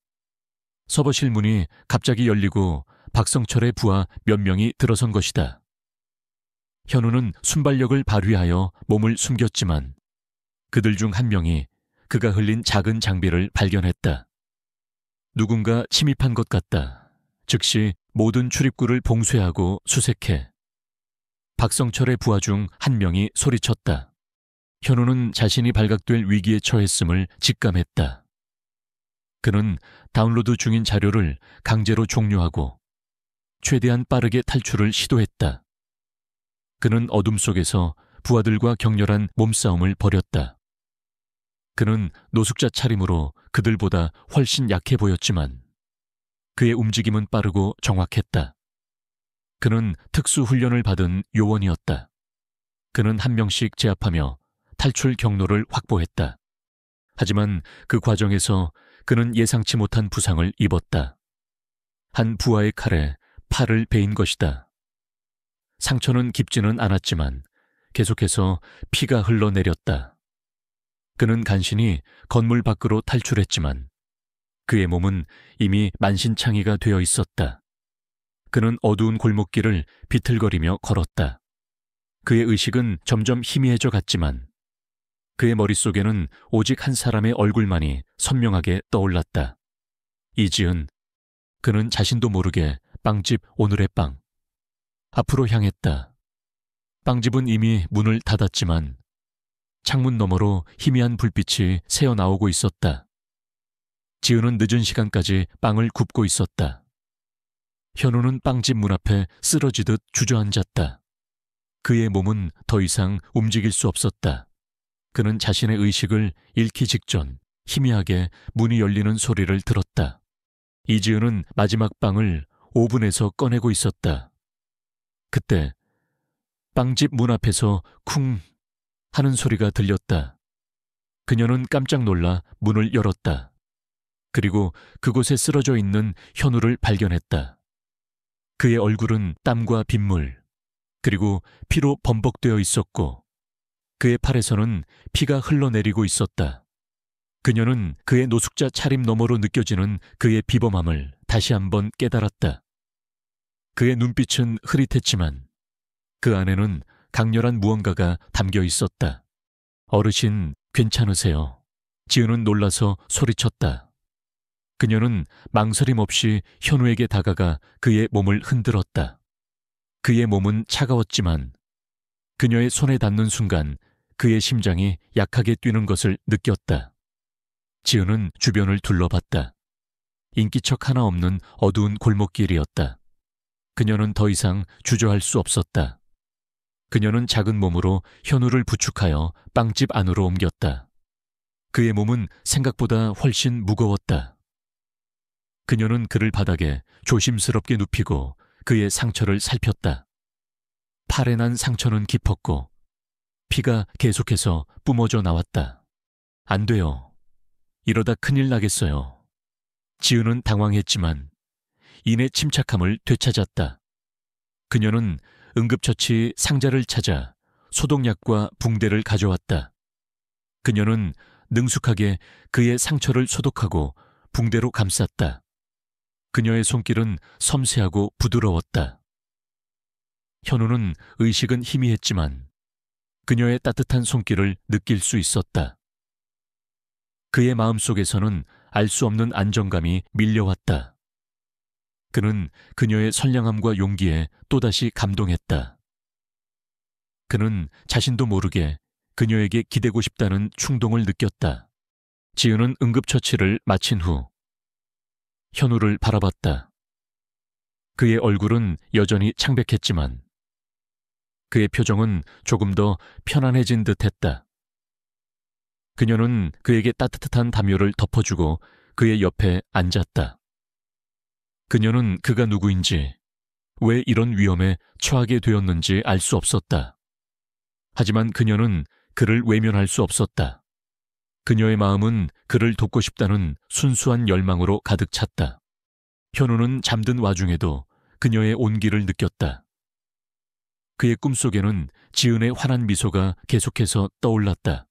서버실 문이 갑자기 열리고 박성철의 부하 몇 명이 들어선 것이다. 현우는 순발력을 발휘하여 몸을 숨겼지만 그들 중 한 명이 그가 흘린 작은 장비를 발견했다. 누군가 침입한 것 같다. 즉시 모든 출입구를 봉쇄하고 수색해. 박성철의 부하 중 한 명이 소리쳤다. 현우는 자신이 발각될 위기에 처했음을 직감했다. 그는 다운로드 중인 자료를 강제로 종료하고 최대한 빠르게 탈출을 시도했다. 그는 어둠 속에서 부하들과 격렬한 몸싸움을 벌였다. 그는 노숙자 차림으로 그들보다 훨씬 약해 보였지만 그의 움직임은 빠르고 정확했다. 그는 특수 훈련을 받은 요원이었다. 그는 한 명씩 제압하며 탈출 경로를 확보했다. 하지만 그 과정에서 그는 예상치 못한 부상을 입었다. 한 부하의 칼에 팔을 베인 것이다. 상처는 깊지는 않았지만 계속해서 피가 흘러내렸다. 그는 간신히 건물 밖으로 탈출했지만 그의 몸은 이미 만신창이가 되어 있었다. 그는 어두운 골목길을 비틀거리며 걸었다. 그의 의식은 점점 희미해져 갔지만 그의 머릿속에는 오직 한 사람의 얼굴만이 선명하게 떠올랐다. 이지은. 그는 자신도 모르게 빵집 오늘의 빵 앞으로 향했다. 빵집은 이미 문을 닫았지만 창문 너머로 희미한 불빛이 새어나오고 있었다. 지은은 늦은 시간까지 빵을 굽고 있었다. 현우는 빵집 문 앞에 쓰러지듯 주저앉았다. 그의 몸은 더 이상 움직일 수 없었다. 그는 자신의 의식을 잃기 직전 희미하게 문이 열리는 소리를 들었다. 이지은은 마지막 빵을 오븐에서 꺼내고 있었다. 그때 빵집 문 앞에서 쿵 하는 소리가 들렸다. 그녀는 깜짝 놀라 문을 열었다. 그리고 그곳에 쓰러져 있는 현우를 발견했다. 그의 얼굴은 땀과 빗물, 그리고 피로 범벅되어 있었고 그의 팔에서는 피가 흘러내리고 있었다. 그녀는 그의 노숙자 차림 너머로 느껴지는 그의 비범함을 다시 한번 깨달았다. 그의 눈빛은 흐릿했지만 그 안에는 강렬한 무언가가 담겨 있었다. 어르신, 괜찮으세요? 지은은 놀라서 소리쳤다. 그녀는 망설임 없이 현우에게 다가가 그의 몸을 흔들었다. 그의 몸은 차가웠지만 그녀의 손에 닿는 순간 그의 심장이 약하게 뛰는 것을 느꼈다. 지은은 주변을 둘러봤다. 인기척 하나 없는 어두운 골목길이었다. 그녀는 더 이상 주저할 수 없었다. 그녀는 작은 몸으로 현우를 부축하여 빵집 안으로 옮겼다. 그의 몸은 생각보다 훨씬 무거웠다. 그녀는 그를 바닥에 조심스럽게 눕히고 그의 상처를 살폈다. 팔에 난 상처는 깊었고 피가 계속해서 뿜어져 나왔다. 안 돼요. 이러다 큰일 나겠어요. 지은은 당황했지만 이내 침착함을 되찾았다. 그녀는 응급처치 상자를 찾아 소독약과 붕대를 가져왔다. 그녀는 능숙하게 그의 상처를 소독하고 붕대로 감쌌다. 그녀의 손길은 섬세하고 부드러웠다. 현우는 의식은 희미했지만 그녀의 따뜻한 손길을 느낄 수 있었다. 그의 마음속에서는 알 수 없는 안정감이 밀려왔다. 그는 그녀의 선량함과 용기에 또다시 감동했다. 그는 자신도 모르게 그녀에게 기대고 싶다는 충동을 느꼈다. 지은은 응급처치를 마친 후 현우를 바라봤다. 그의 얼굴은 여전히 창백했지만 그의 표정은 조금 더 편안해진 듯했다. 그녀는 그에게 따뜻한 담요를 덮어주고 그의 옆에 앉았다. 그녀는 그가 누구인지, 왜 이런 위험에 처하게 되었는지 알 수 없었다. 하지만 그녀는 그를 외면할 수 없었다. 그녀의 마음은 그를 돕고 싶다는 순수한 열망으로 가득 찼다. 현우는 잠든 와중에도 그녀의 온기를 느꼈다. 그의 꿈속에는 지은의 환한 미소가 계속해서 떠올랐다.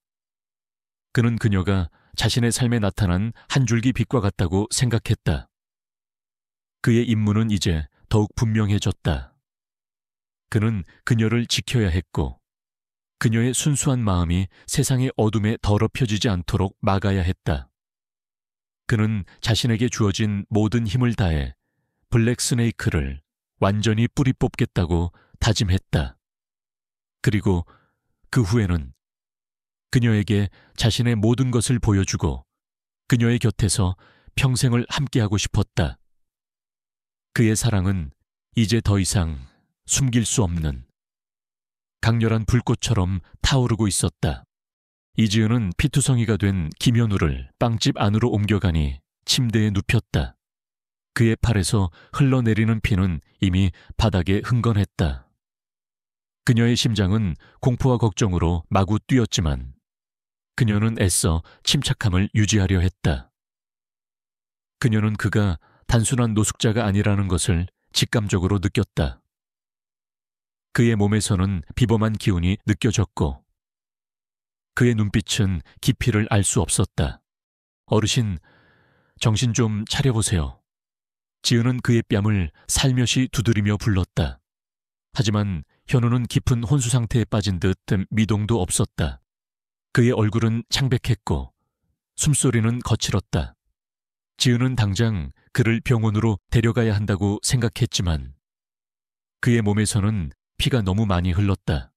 그는 그녀가 자신의 삶에 나타난 한 줄기 빛과 같다고 생각했다. 그의 임무는 이제 더욱 분명해졌다. 그는 그녀를 지켜야 했고 그녀의 순수한 마음이 세상의 어둠에 더럽혀지지 않도록 막아야 했다. 그는 자신에게 주어진 모든 힘을 다해 블랙 스네이크를 완전히 뿌리 뽑겠다고 다짐했다. 그리고 그 후에는 그녀에게 자신의 모든 것을 보여주고 그녀의 곁에서 평생을 함께하고 싶었다. 그의 사랑은 이제 더 이상 숨길 수 없는 강렬한 불꽃처럼 타오르고 있었다. 이지은은 피투성이가 된 김현우를 빵집 안으로 옮겨가니 침대에 눕혔다. 그의 팔에서 흘러내리는 피는 이미 바닥에 흥건했다. 그녀의 심장은 공포와 걱정으로 마구 뛰었지만 그녀는 애써 침착함을 유지하려 했다. 그녀는 그가 단순한 노숙자가 아니라는 것을 직감적으로 느꼈다. 그의 몸에서는 비범한 기운이 느껴졌고 그의 눈빛은 깊이를 알 수 없었다. 어르신, 정신 좀 차려보세요. 지은은 그의 뺨을 살며시 두드리며 불렀다. 하지만 현우는 깊은 혼수 상태에 빠진 듯 미동도 없었다. 그의 얼굴은 창백했고 숨소리는 거칠었다. 지은은 당장 그를 병원으로 데려가야 한다고 생각했지만 그의 몸에서는 피가 너무 많이 흘렀다.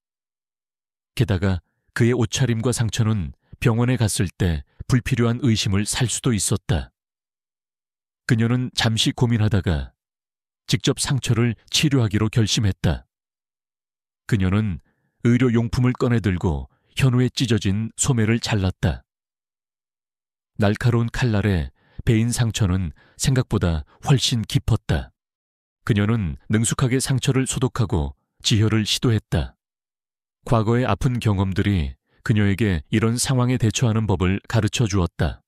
게다가 그의 옷차림과 상처는 병원에 갔을 때 불필요한 의심을 살 수도 있었다. 그녀는 잠시 고민하다가 직접 상처를 치료하기로 결심했다. 그녀는 의료용품을 꺼내들고 현우의 찢어진 소매를 잘랐다. 날카로운 칼날에 베인 상처는 생각보다 훨씬 깊었다. 그녀는 능숙하게 상처를 소독하고 지혈을 시도했다. 과거의 아픈 경험들이 그녀에게 이런 상황에 대처하는 법을 가르쳐 주었다.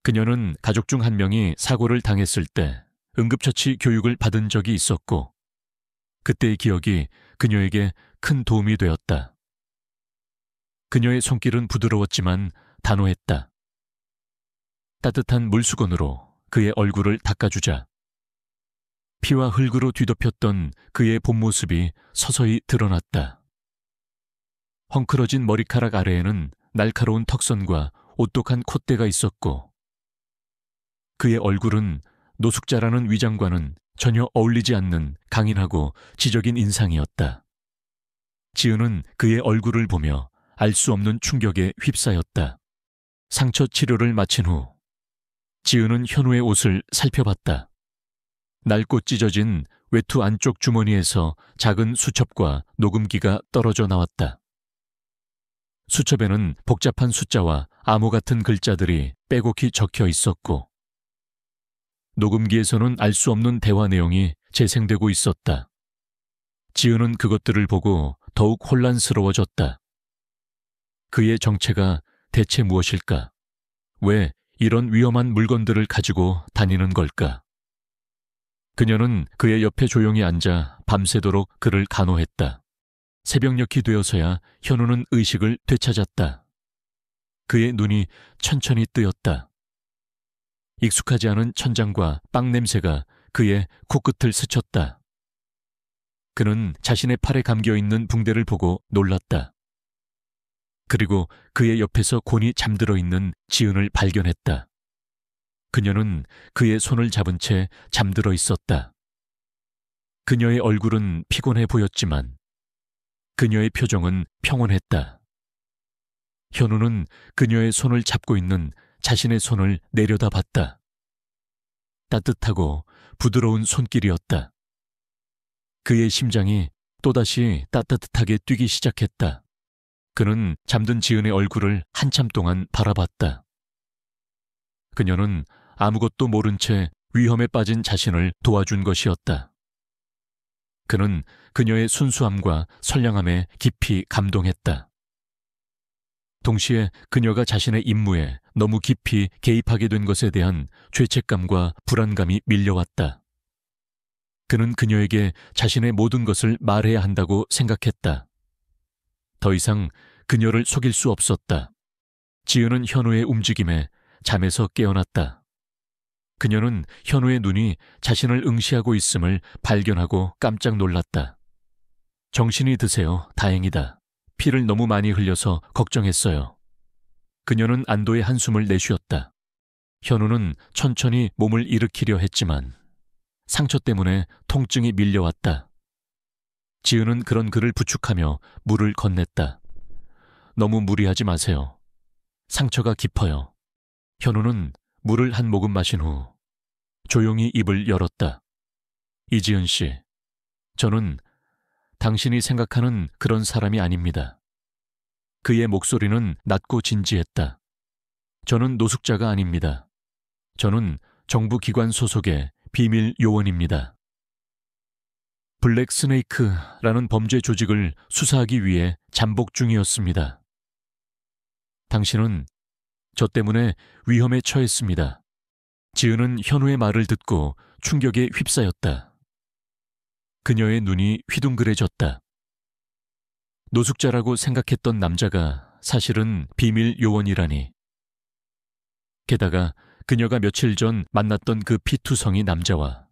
그녀는 가족 중 한 명이 사고를 당했을 때 응급처치 교육을 받은 적이 있었고 그때의 기억이 그녀에게 큰 도움이 되었다. 그녀의 손길은 부드러웠지만 단호했다. 따뜻한 물수건으로 그의 얼굴을 닦아주자 피와 흙으로 뒤덮였던 그의 본 모습이 서서히 드러났다. 헝클어진 머리카락 아래에는 날카로운 턱선과 오똑한 콧대가 있었고 그의 얼굴은 노숙자라는 위장과는 전혀 어울리지 않는 강인하고 지적인 인상이었다. 지은은 그의 얼굴을 보며 알 수 없는 충격에 휩싸였다. 상처 치료를 마친 후 지은은 현우의 옷을 살펴봤다. 낡고 찢어진 외투 안쪽 주머니에서 작은 수첩과 녹음기가 떨어져 나왔다. 수첩에는 복잡한 숫자와 암호 같은 글자들이 빼곡히 적혀 있었고 녹음기에서는 알 수 없는 대화 내용이 재생되고 있었다. 지은은 그것들을 보고 더욱 혼란스러워졌다. 그의 정체가 대체 무엇일까? 왜 이런 위험한 물건들을 가지고 다니는 걸까? 그녀는 그의 옆에 조용히 앉아 밤새도록 그를 간호했다. 새벽녘이 되어서야 현우는 의식을 되찾았다. 그의 눈이 천천히 뜨였다. 익숙하지 않은 천장과 빵 냄새가 그의 코끝을 스쳤다. 그는 자신의 팔에 감겨있는 붕대를 보고 놀랐다. 그리고 그의 옆에서 곤히 잠들어 있는 지은을 발견했다. 그녀는 그의 손을 잡은 채 잠들어 있었다. 그녀의 얼굴은 피곤해 보였지만 그녀의 표정은 평온했다. 현우는 그녀의 손을 잡고 있는 자신의 손을 내려다봤다. 따뜻하고 부드러운 손길이었다. 그의 심장이 또다시 따뜻하게 뛰기 시작했다. 그는 잠든 지은의 얼굴을 한참 동안 바라봤다. 그녀는 아무것도 모른 채 위험에 빠진 자신을 도와준 것이었다. 그는 그녀의 순수함과 선량함에 깊이 감동했다. 동시에 그녀가 자신의 임무에 너무 깊이 개입하게 된 것에 대한 죄책감과 불안감이 밀려왔다. 그는 그녀에게 자신의 모든 것을 말해야 한다고 생각했다. 더 이상 그녀를 속일 수 없었다. 지은은 현우의 움직임에 잠에서 깨어났다. 그녀는 현우의 눈이 자신을 응시하고 있음을 발견하고 깜짝 놀랐다. 정신이 드세요. 다행이다. 피를 너무 많이 흘려서 걱정했어요. 그녀는 안도의 한숨을 내쉬었다. 현우는 천천히 몸을 일으키려 했지만 상처 때문에 통증이 밀려왔다. 지은은 그런 그를 부축하며 물을 건넸다. 너무 무리하지 마세요. 상처가 깊어요. 현우는 물을 한 모금 마신 후 조용히 입을 열었다. 이지은 씨, 저는 당신이 생각하는 그런 사람이 아닙니다. 그의 목소리는 낮고 진지했다. 저는 노숙자가 아닙니다. 저는 정부기관 소속의 비밀 요원입니다. 블랙 스네이크라는 범죄 조직을 수사하기 위해 잠복 중이었습니다. 당신은 저 때문에 위험에 처했습니다. 지은은 현우의 말을 듣고 충격에 휩싸였다. 그녀의 눈이 휘둥그레졌다. 노숙자라고 생각했던 남자가 사실은 비밀 요원이라니. 게다가 그녀가 며칠 전 만났던 그 피투성이 남자와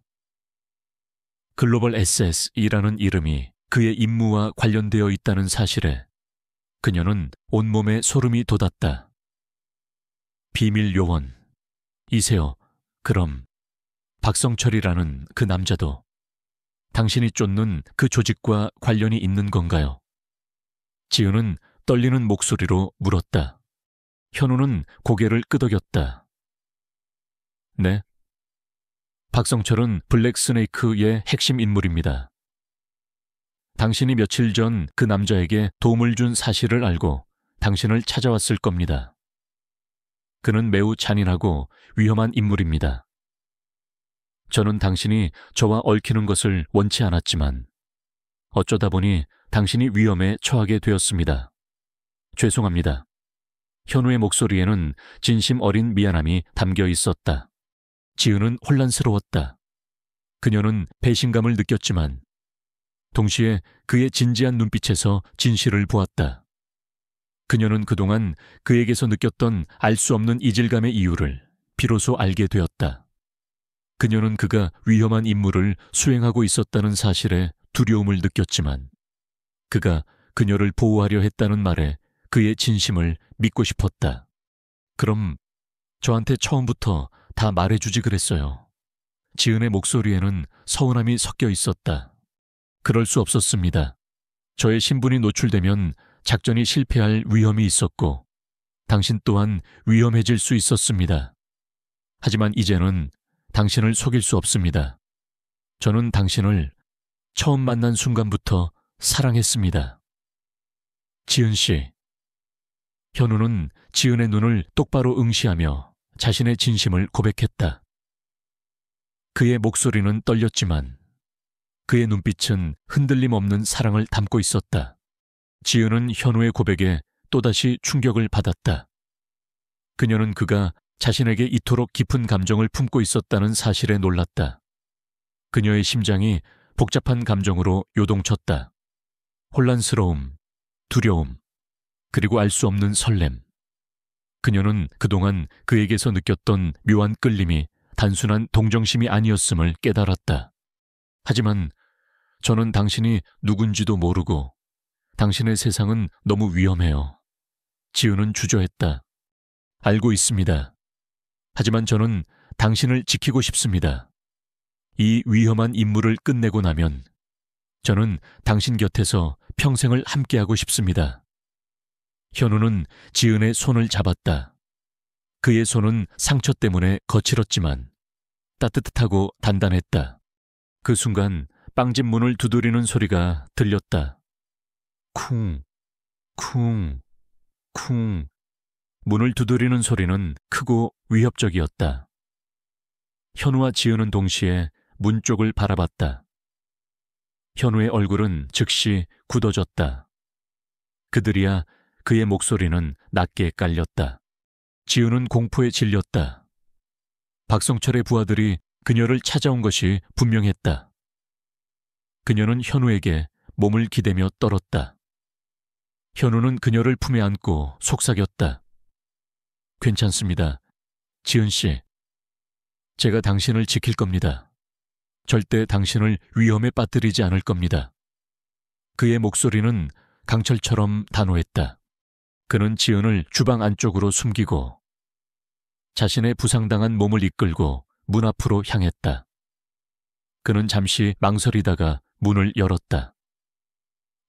글로벌 SS이라는 이름이 그의 임무와 관련되어 있다는 사실에 그녀는 온몸에 소름이 돋았다. 비밀 요원. 이세요. 그럼 박성철이라는 그 남자도 당신이 쫓는 그 조직과 관련이 있는 건가요? 지은은 떨리는 목소리로 물었다. 현우는 고개를 끄덕였다. 네. 박성철은 블랙 스네이크의 핵심 인물입니다. 당신이 며칠 전 그 남자에게 도움을 준 사실을 알고 당신을 찾아왔을 겁니다. 그는 매우 잔인하고 위험한 인물입니다. 저는 당신이 저와 얽히는 것을 원치 않았지만 어쩌다 보니 당신이 위험에 처하게 되었습니다. 죄송합니다. 현우의 목소리에는 진심 어린 미안함이 담겨 있었다. 지은은 혼란스러웠다. 그녀는 배신감을 느꼈지만 동시에 그의 진지한 눈빛에서 진실을 보았다. 그녀는 그동안 그에게서 느꼈던 알 수 없는 이질감의 이유를 비로소 알게 되었다. 그녀는 그가 위험한 임무를 수행하고 있었다는 사실에 두려움을 느꼈지만 그가 그녀를 보호하려 했다는 말에 그의 진심을 믿고 싶었다. 그럼 저한테 처음부터 다 말해주지 그랬어요. 지은의 목소리에는 서운함이 섞여 있었다. 그럴 수 없었습니다. 저의 신분이 노출되면 작전이 실패할 위험이 있었고 당신 또한 위험해질 수 있었습니다. 하지만 이제는 당신을 속일 수 없습니다. 저는 당신을 처음 만난 순간부터 사랑했습니다. 지은 씨. 현우는 지은의 눈을 똑바로 응시하며 자신의 진심을 고백했다. 그의 목소리는 떨렸지만 그의 눈빛은 흔들림 없는 사랑을 담고 있었다. 지은은 현우의 고백에 또다시 충격을 받았다. 그녀는 그가 자신에게 이토록 깊은 감정을 품고 있었다는 사실에 놀랐다. 그녀의 심장이 복잡한 감정으로 요동쳤다. 혼란스러움, 두려움, 그리고 알 수 없는 설렘. 그녀는 그동안 그에게서 느꼈던 묘한 끌림이 단순한 동정심이 아니었음을 깨달았다. 하지만 저는 당신이 누군지도 모르고 당신의 세상은 너무 위험해요. 지은은 주저했다. 알고 있습니다. 하지만 저는 당신을 지키고 싶습니다. 이 위험한 임무를 끝내고 나면 저는 당신 곁에서 평생을 함께하고 싶습니다. 현우는 지은의 손을 잡았다. 그의 손은 상처 때문에 거칠었지만 따뜻하고 단단했다. 그 순간 빵집 문을 두드리는 소리가 들렸다. 쿵, 쿵, 쿵. 문을 두드리는 소리는 크고 위협적이었다. 현우와 지은은 동시에 문 쪽을 바라봤다. 현우의 얼굴은 즉시 굳어졌다. 그들이야 그의 목소리는 낮게 깔렸다. 지은은 공포에 질렸다. 박성철의 부하들이 그녀를 찾아온 것이 분명했다. 그녀는 현우에게 몸을 기대며 떨었다. 현우는 그녀를 품에 안고 속삭였다. 괜찮습니다. 지은 씨. 제가 당신을 지킬 겁니다. 절대 당신을 위험에 빠뜨리지 않을 겁니다. 그의 목소리는 강철처럼 단호했다. 그는 지은을 주방 안쪽으로 숨기고 자신의 부상당한 몸을 이끌고 문 앞으로 향했다. 그는 잠시 망설이다가 문을 열었다.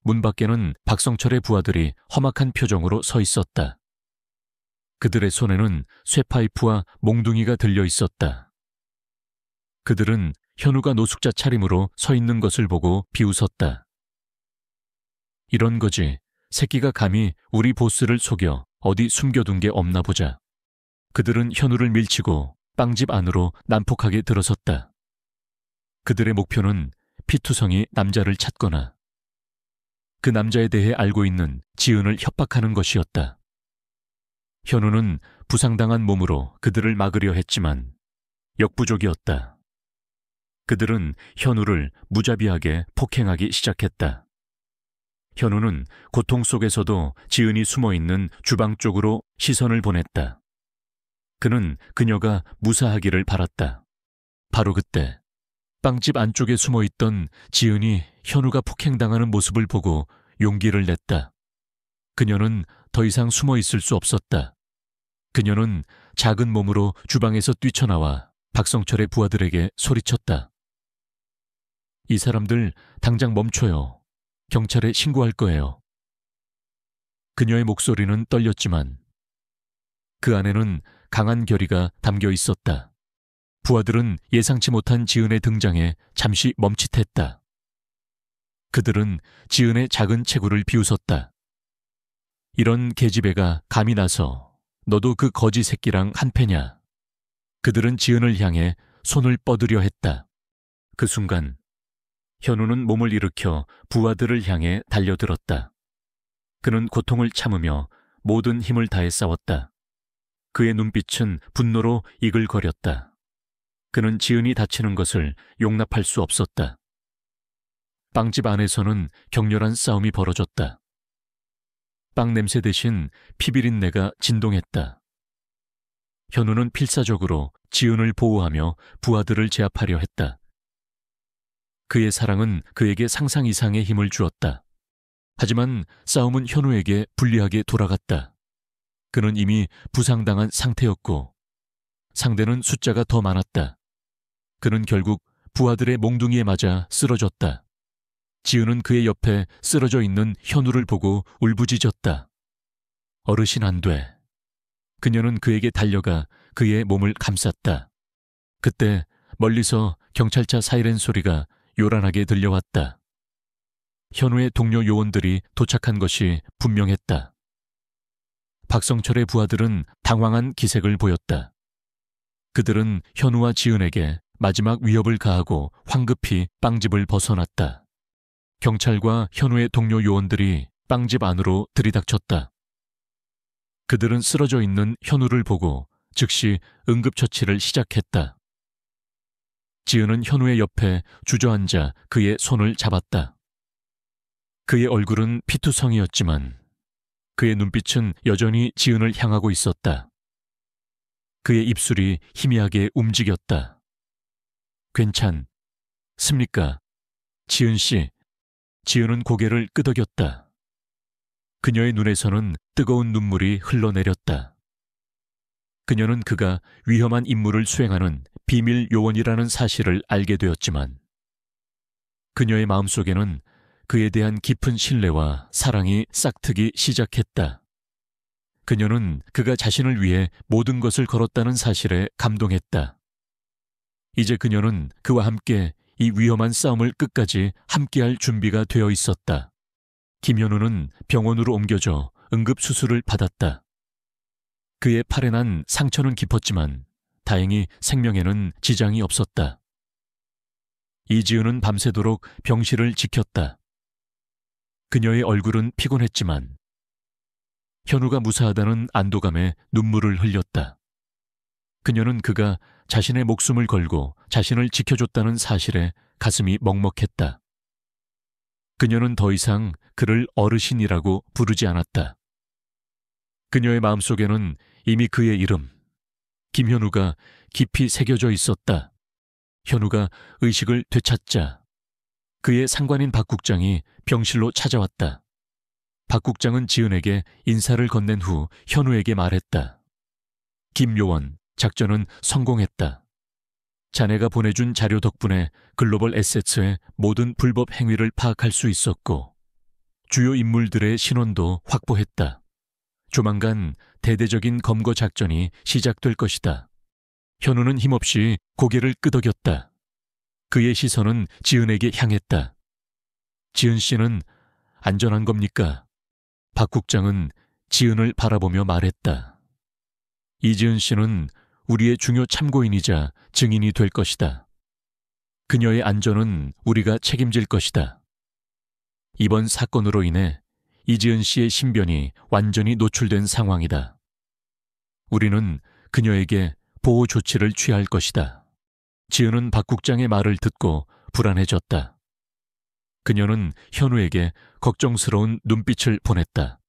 문 밖에는 박성철의 부하들이 험악한 표정으로 서 있었다. 그들의 손에는 쇠파이프와 몽둥이가 들려 있었다. 그들은 현우가 노숙자 차림으로 서 있는 것을 보고 비웃었다. 이런 거지. 새끼가 감히 우리 보스를 속여 어디 숨겨둔 게 없나 보자. 그들은 현우를 밀치고 빵집 안으로 난폭하게 들어섰다. 그들의 목표는 피투성이 남자를 찾거나 그 남자에 대해 알고 있는 지은을 협박하는 것이었다. 현우는 부상당한 몸으로 그들을 막으려 했지만 역부족이었다. 그들은 현우를 무자비하게 폭행하기 시작했다. 현우는 고통 속에서도 지은이 숨어있는 주방 쪽으로 시선을 보냈다. 그는 그녀가 무사하기를 바랐다. 바로 그때 빵집 안쪽에 숨어있던 지은이 현우가 폭행당하는 모습을 보고 용기를 냈다. 그녀는 더 이상 숨어있을 수 없었다. 그녀는 작은 몸으로 주방에서 뛰쳐나와 박성철의 부하들에게 소리쳤다. 이 사람들 당장 멈춰요. 경찰에 신고할 거예요. 그녀의 목소리는 떨렸지만 그 안에는 강한 결의가 담겨 있었다. 부하들은 예상치 못한 지은의 등장에 잠시 멈칫했다. 그들은 지은의 작은 체구를 비웃었다. 이런 계집애가 감히 나서 너도 그 거지 새끼랑 한패냐. 그들은 지은을 향해 손을 뻗으려 했다. 그 순간 현우는 몸을 일으켜 부하들을 향해 달려들었다. 그는 고통을 참으며 모든 힘을 다해 싸웠다. 그의 눈빛은 분노로 이글거렸다. 그는 지은이 다치는 것을 용납할 수 없었다. 빵집 안에서는 격렬한 싸움이 벌어졌다. 빵 냄새 대신 피비린내가 진동했다. 현우는 필사적으로 지은을 보호하며 부하들을 제압하려 했다. 그의 사랑은 그에게 상상 이상의 힘을 주었다. 하지만 싸움은 현우에게 불리하게 돌아갔다. 그는 이미 부상당한 상태였고 상대는 숫자가 더 많았다. 그는 결국 부하들의 몽둥이에 맞아 쓰러졌다. 지은은 그의 옆에 쓰러져 있는 현우를 보고 울부짖었다. 어르신 안 돼. 그녀는 그에게 달려가 그의 몸을 감쌌다. 그때 멀리서 경찰차 사이렌 소리가 요란하게 들려왔다. 현우의 동료 요원들이 도착한 것이 분명했다. 박성철의 부하들은 당황한 기색을 보였다. 그들은 현우와 지은에게 마지막 위협을 가하고 황급히 빵집을 벗어났다. 경찰과 현우의 동료 요원들이 빵집 안으로 들이닥쳤다. 그들은 쓰러져 있는 현우를 보고 즉시 응급처치를 시작했다. 지은은 현우의 옆에 주저앉아 그의 손을 잡았다. 그의 얼굴은 피투성이었지만 그의 눈빛은 여전히 지은을 향하고 있었다. 그의 입술이 희미하게 움직였다. 괜찮습니까? 지은 씨. 지은은 고개를 끄덕였다. 그녀의 눈에서는 뜨거운 눈물이 흘러내렸다. 그녀는 그가 위험한 임무를 수행하는 비밀 요원이라는 사실을 알게 되었지만 그녀의 마음속에는 그에 대한 깊은 신뢰와 사랑이 싹트기 시작했다. 그녀는 그가 자신을 위해 모든 것을 걸었다는 사실에 감동했다. 이제 그녀는 그와 함께 이 위험한 싸움을 끝까지 함께할 준비가 되어 있었다. 김현우는 병원으로 옮겨져 응급수술을 받았다. 그의 팔에 난 상처는 깊었지만 다행히 생명에는 지장이 없었다. 이지은은 밤새도록 병실을 지켰다. 그녀의 얼굴은 피곤했지만 현우가 무사하다는 안도감에 눈물을 흘렸다. 그녀는 그가 자신의 목숨을 걸고 자신을 지켜줬다는 사실에 가슴이 먹먹했다. 그녀는 더 이상 그를 어르신이라고 부르지 않았다. 그녀의 마음속에는 이미 그의 이름, 김현우가 깊이 새겨져 있었다. 현우가 의식을 되찾자 그의 상관인 박 국장이 병실로 찾아왔다. 박 국장은 지은에게 인사를 건넨 후 현우에게 말했다. 김요원, 작전은 성공했다. 자네가 보내준 자료 덕분에 글로벌 에셋의 모든 불법 행위를 파악할 수 있었고 주요 인물들의 신원도 확보했다. 조만간 대대적인 검거 작전이 시작될 것이다. 현우는 힘없이 고개를 끄덕였다. 그의 시선은 지은에게 향했다. 지은 씨는 안전한 겁니까? 박 국장은 지은을 바라보며 말했다. 이지은 씨는 우리의 중요 참고인이자 증인이 될 것이다. 그녀의 안전은 우리가 책임질 것이다. 이번 사건으로 인해 이지은 씨의 신변이 완전히 노출된 상황이다. 우리는 그녀에게 보호 조치를 취할 것이다. 지은은 박 국장의 말을 듣고 불안해졌다. 그녀는 현우에게 걱정스러운 눈빛을 보냈다.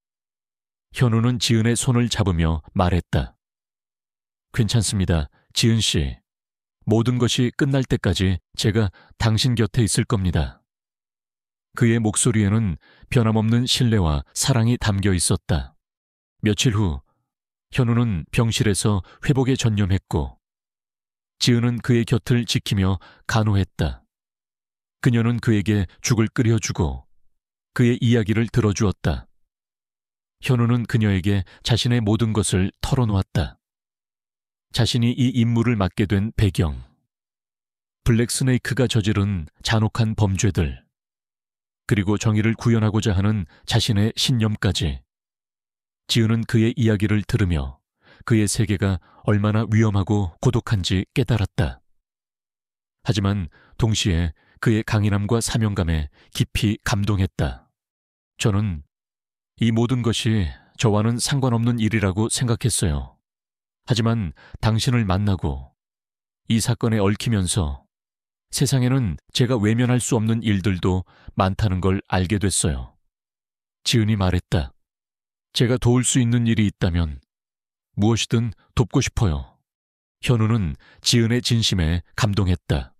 현우는 지은의 손을 잡으며 말했다. 괜찮습니다, 지은 씨. 모든 것이 끝날 때까지 제가 당신 곁에 있을 겁니다. 그의 목소리에는 변함없는 신뢰와 사랑이 담겨 있었다. 며칠 후 현우는 병실에서 회복에 전념했고 지은은 그의 곁을 지키며 간호했다. 그녀는 그에게 죽을 끓여주고 그의 이야기를 들어주었다. 현우는 그녀에게 자신의 모든 것을 털어놓았다. 자신이 이 임무를 맡게 된 배경, 블랙스네이크가 저지른 잔혹한 범죄들, 그리고 정의를 구현하고자 하는 자신의 신념까지. 지은은 그의 이야기를 들으며 그의 세계가 얼마나 위험하고 고독한지 깨달았다. 하지만 동시에 그의 강인함과 사명감에 깊이 감동했다. 저는 이 모든 것이 저와는 상관없는 일이라고 생각했어요. 하지만 당신을 만나고 이 사건에 얽히면서 세상에는 제가 외면할 수 없는 일들도 많다는 걸 알게 됐어요. 지은이 말했다. 제가 도울 수 있는 일이 있다면 무엇이든 돕고 싶어요. 현우는 지은의 진심에 감동했다.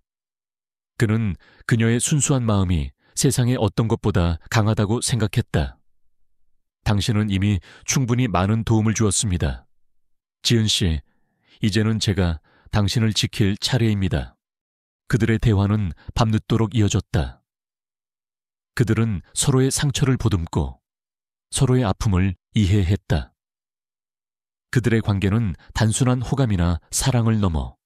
그는 그녀의 순수한 마음이 세상의 어떤 것보다 강하다고 생각했다. 당신은 이미 충분히 많은 도움을 주었습니다. 지은 씨, 이제는 제가 당신을 지킬 차례입니다. 그들의 대화는 밤늦도록 이어졌다. 그들은 서로의 상처를 보듬고 서로의 아픔을 이해했다. 그들의 관계는 단순한 호감이나 사랑을 넘어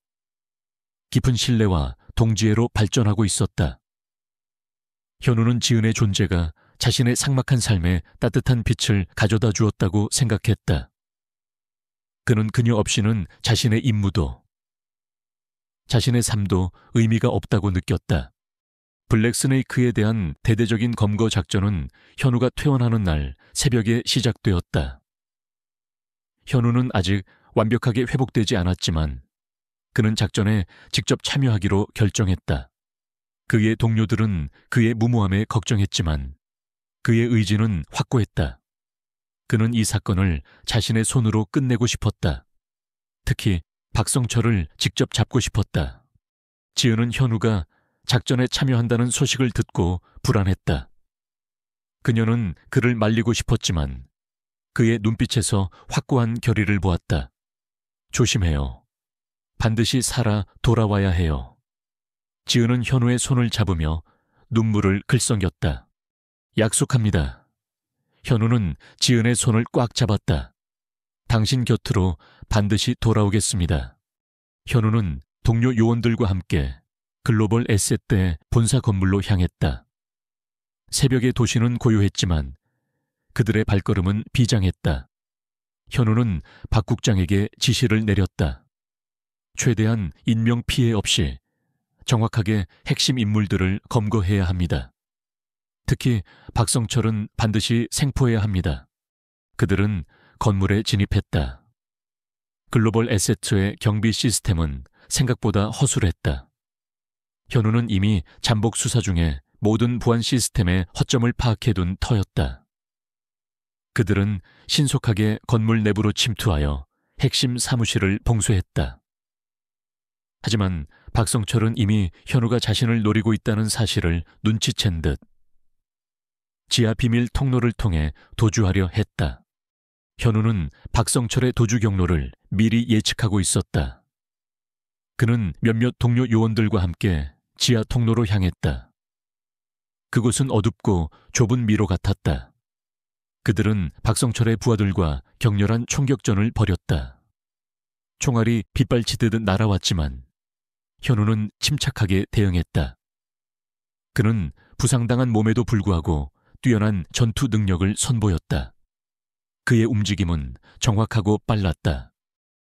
깊은 신뢰와 동지애로 발전하고 있었다. 현우는 지은의 존재가 자신의 삭막한 삶에 따뜻한 빛을 가져다 주었다고 생각했다. 그는 그녀 없이는 자신의 임무도, 자신의 삶도 의미가 없다고 느꼈다. 블랙스네이크에 대한 대대적인 검거 작전은 현우가 퇴원하는 날 새벽에 시작되었다. 현우는 아직 완벽하게 회복되지 않았지만 그는 작전에 직접 참여하기로 결정했다. 그의 동료들은 그의 무모함에 걱정했지만 그의 의지는 확고했다. 그는 이 사건을 자신의 손으로 끝내고 싶었다. 특히 박성철을 직접 잡고 싶었다. 지은은 현우가 작전에 참여한다는 소식을 듣고 불안했다. 그녀는 그를 말리고 싶었지만 그의 눈빛에서 확고한 결의를 보았다. 조심해요. 반드시 살아 돌아와야 해요. 지은은 현우의 손을 잡으며 눈물을 글썽였다. 약속합니다. 현우는 지은의 손을 꽉 잡았다. 당신 곁으로 반드시 돌아오겠습니다. 현우는 동료 요원들과 함께 글로벌 에셋대 본사 건물로 향했다. 새벽의 도시는 고요했지만 그들의 발걸음은 비장했다. 현우는 박 국장에게 지시를 내렸다. 최대한 인명 피해 없이 정확하게 핵심 인물들을 검거해야 합니다. 특히 박성철은 반드시 생포해야 합니다. 그들은 건물에 진입했다. 글로벌 에셋의 경비 시스템은 생각보다 허술했다. 현우는 이미 잠복 수사 중에 모든 보안 시스템의 허점을 파악해둔 터였다. 그들은 신속하게 건물 내부로 침투하여 핵심 사무실을 봉쇄했다. 하지만 박성철은 이미 현우가 자신을 노리고 있다는 사실을 눈치챈 듯 지하 비밀 통로를 통해 도주하려 했다. 현우는 박성철의 도주 경로를 미리 예측하고 있었다. 그는 몇몇 동료 요원들과 함께 지하 통로로 향했다. 그곳은 어둡고 좁은 미로 같았다. 그들은 박성철의 부하들과 격렬한 총격전을 벌였다. 총알이 빗발치듯 날아왔지만 현우는 침착하게 대응했다. 그는 부상당한 몸에도 불구하고 뛰어난 전투 능력을 선보였다. 그의 움직임은 정확하고 빨랐다.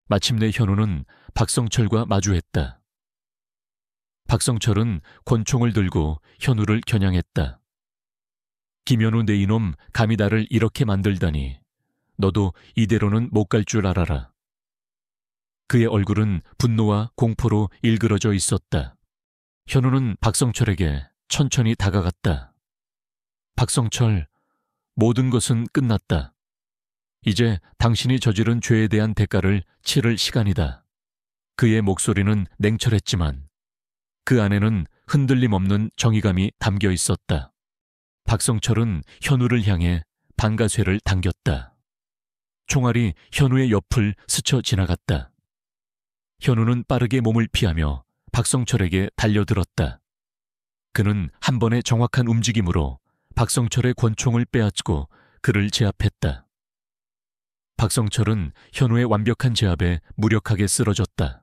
마침내 현우는 박성철과 마주했다. 박성철은 권총을 들고 현우를 겨냥했다. 김현우 내 이놈 감히 나를 이렇게 만들다니. 너도 이대로는 못 갈 줄 알아라. 그의 얼굴은 분노와 공포로 일그러져 있었다. 현우는 박성철에게 천천히 다가갔다. 박성철, 모든 것은 끝났다. 이제 당신이 저지른 죄에 대한 대가를 치를 시간이다. 그의 목소리는 냉철했지만 그 안에는 흔들림 없는 정의감이 담겨 있었다. 박성철은 현우를 향해 방가쇠를 당겼다. 총알이 현우의 옆을 스쳐 지나갔다. 현우는 빠르게 몸을 피하며 박성철에게 달려들었다. 그는 한 번의 정확한 움직임으로 박성철의 권총을 빼앗고 그를 제압했다. 박성철은 현우의 완벽한 제압에 무력하게 쓰러졌다.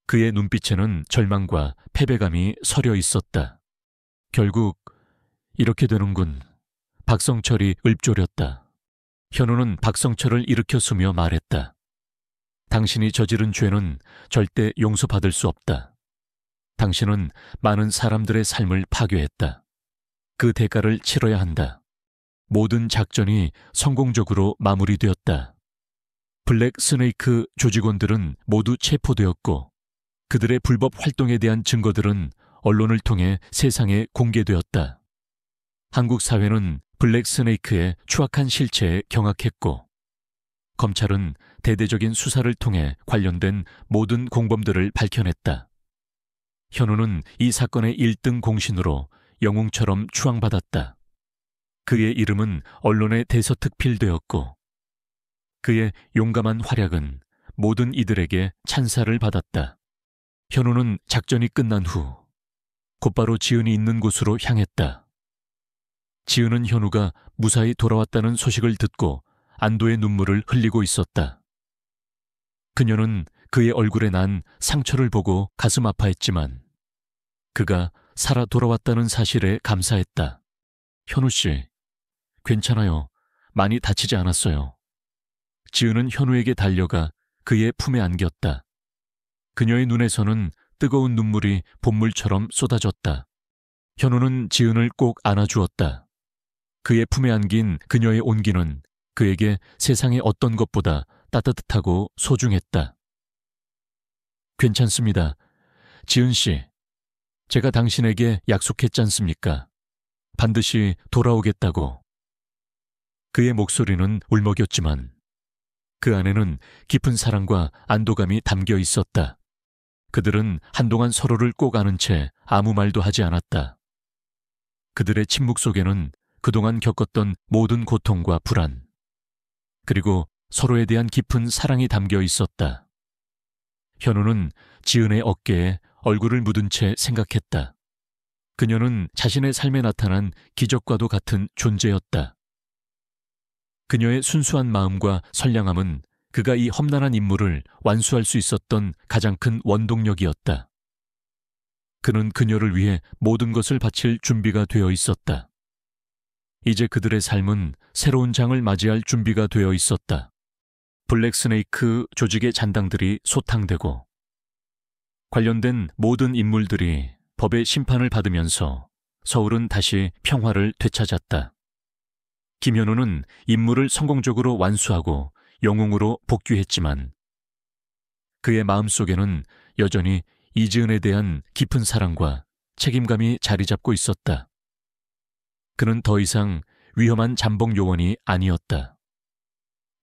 그의 눈빛에는 절망과 패배감이 서려 있었다. 결국 이렇게 되는군. 박성철이 읊조렸다. 현우는 박성철을 일으켜서며 말했다. 당신이 저지른 죄는 절대 용서받을 수 없다. 당신은 많은 사람들의 삶을 파괴했다. 그 대가를 치러야 한다. 모든 작전이 성공적으로 마무리되었다. 블랙 스네이크 조직원들은 모두 체포되었고 그들의 불법 활동에 대한 증거들은 언론을 통해 세상에 공개되었다. 한국 사회는 블랙 스네이크의 추악한 실체에 경악했고 검찰은 대대적인 수사를 통해 관련된 모든 공범들을 밝혀냈다. 현우는 이 사건의 1등 공신으로 영웅처럼 추앙받았다. 그의 이름은 언론에 대서특필되었고 그의 용감한 활약은 모든 이들에게 찬사를 받았다. 현우는 작전이 끝난 후 곧바로 지은이 있는 곳으로 향했다. 지은은 현우가 무사히 돌아왔다는 소식을 듣고 안도의 눈물을 흘리고 있었다. 그녀는 그의 얼굴에 난 상처를 보고 가슴 아파했지만 그가 살아 돌아왔다는 사실에 감사했다. 현우 씨, 괜찮아요. 많이 다치지 않았어요. 지은은 현우에게 달려가 그의 품에 안겼다. 그녀의 눈에서는 뜨거운 눈물이 봇물처럼 쏟아졌다. 현우는 지은을 꼭 안아주었다. 그의 품에 안긴 그녀의 온기는 그에게 세상의 어떤 것보다 따뜻하고 소중했다. 괜찮습니다. 지은 씨, 제가 당신에게 약속했지 않습니까? 반드시 돌아오겠다고. 그의 목소리는 울먹였지만 그 안에는 깊은 사랑과 안도감이 담겨 있었다. 그들은 한동안 서로를 꼭 아는 채 아무 말도 하지 않았다. 그들의 침묵 속에는 그동안 겪었던 모든 고통과 불안, 그리고 서로에 대한 깊은 사랑이 담겨 있었다. 현우는 지은의 어깨에 얼굴을 묻은 채 생각했다. 그녀는 자신의 삶에 나타난 기적과도 같은 존재였다. 그녀의 순수한 마음과 선량함은 그가 이 험난한 임무를 완수할 수 있었던 가장 큰 원동력이었다. 그는 그녀를 위해 모든 것을 바칠 준비가 되어 있었다. 이제 그들의 삶은 새로운 장을 맞이할 준비가 되어 있었다. 블랙스네이크 조직의 잔당들이 소탕되고 관련된 모든 인물들이 법의 심판을 받으면서 서울은 다시 평화를 되찾았다. 김현우는 임무를 성공적으로 완수하고 영웅으로 복귀했지만 그의 마음속에는 여전히 이지은에 대한 깊은 사랑과 책임감이 자리 잡고 있었다. 그는 더 이상 위험한 잠복 요원이 아니었다.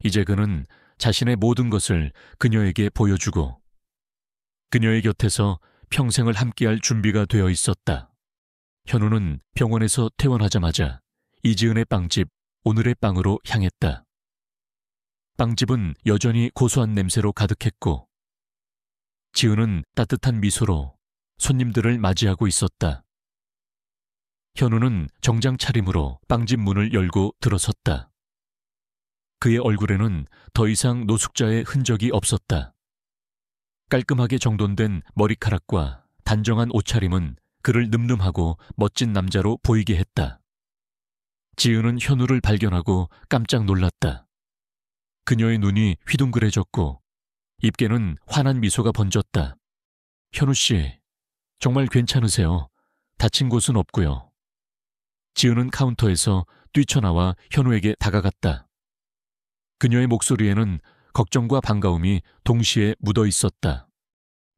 이제 그는 자신의 모든 것을 그녀에게 보여주고 그녀의 곁에서 평생을 함께할 준비가 되어 있었다. 현우는 병원에서 퇴원하자마자 이지은의 빵집 오늘의 빵으로 향했다. 빵집은 여전히 고소한 냄새로 가득했고 지은은 따뜻한 미소로 손님들을 맞이하고 있었다. 현우는 정장 차림으로 빵집 문을 열고 들어섰다. 그의 얼굴에는 더 이상 노숙자의 흔적이 없었다. 깔끔하게 정돈된 머리카락과 단정한 옷차림은 그를 늠름하고 멋진 남자로 보이게 했다. 지은은 현우를 발견하고 깜짝 놀랐다. 그녀의 눈이 휘둥그레졌고 입계는 환한 미소가 번졌다. 현우 씨, 정말 괜찮으세요? 다친 곳은 없고요. 지은은 카운터에서 뛰쳐나와 현우에게 다가갔다. 그녀의 목소리에는 걱정과 반가움이 동시에 묻어 있었다.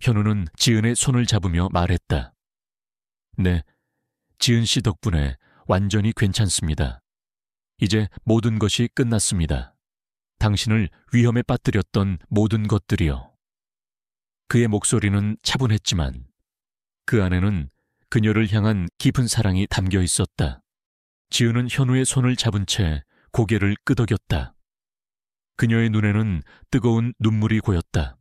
현우는 지은의 손을 잡으며 말했다. 네, 지은 씨 덕분에 완전히 괜찮습니다. 이제 모든 것이 끝났습니다. 당신을 위험에 빠뜨렸던 모든 것들이요. 그의 목소리는 차분했지만 그 안에는 그녀를 향한 깊은 사랑이 담겨 있었다. 지은은 현우의 손을 잡은 채 고개를 끄덕였다. 그녀의 눈에는 뜨거운 눈물이 고였다.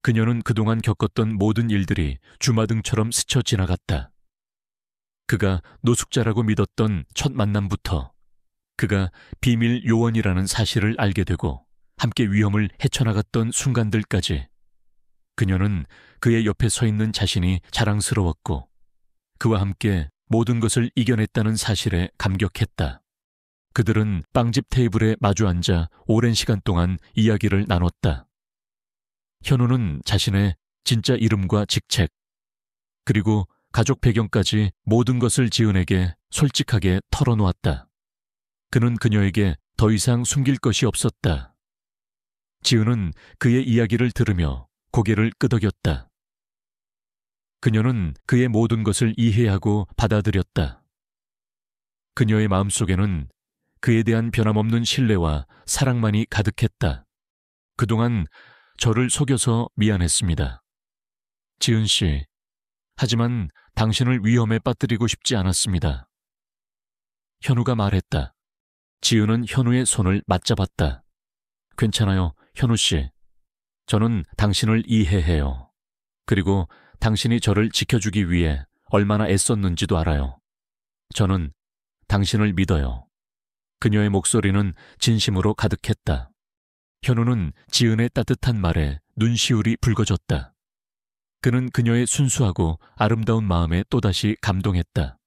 그녀는 그동안 겪었던 모든 일들이 주마등처럼 스쳐 지나갔다. 그가 노숙자라고 믿었던 첫 만남부터 그가 비밀 요원이라는 사실을 알게 되고 함께 위험을 헤쳐나갔던 순간들까지 그녀는 그의 옆에 서 있는 자신이 자랑스러웠고 그와 함께 모든 것을 이겨냈다는 사실에 감격했다. 그들은 빵집 테이블에 마주 앉아 오랜 시간 동안 이야기를 나눴다. 현우는 자신의 진짜 이름과 직책, 그리고 가족 배경까지 모든 것을 지은에게 솔직하게 털어놓았다. 그는 그녀에게 더 이상 숨길 것이 없었다. 지은은 그의 이야기를 들으며 고개를 끄덕였다. 그녀는 그의 모든 것을 이해하고 받아들였다. 그녀의 마음속에는 그에 대한 변함없는 신뢰와 사랑만이 가득했다. 그동안 저를 속여서 미안했습니다. 지은 씨, 하지만 당신을 위험에 빠뜨리고 싶지 않았습니다. 현우가 말했다. 지은은 현우의 손을 맞잡았다. 괜찮아요, 현우 씨. 저는 당신을 이해해요. 그리고 당신이 저를 지켜주기 위해 얼마나 애썼는지도 알아요. 저는 당신을 믿어요. 그녀의 목소리는 진심으로 가득했다. 현우는 지은의 따뜻한 말에 눈시울이 붉어졌다. 그는 그녀의 순수하고 아름다운 마음에 또다시 감동했다.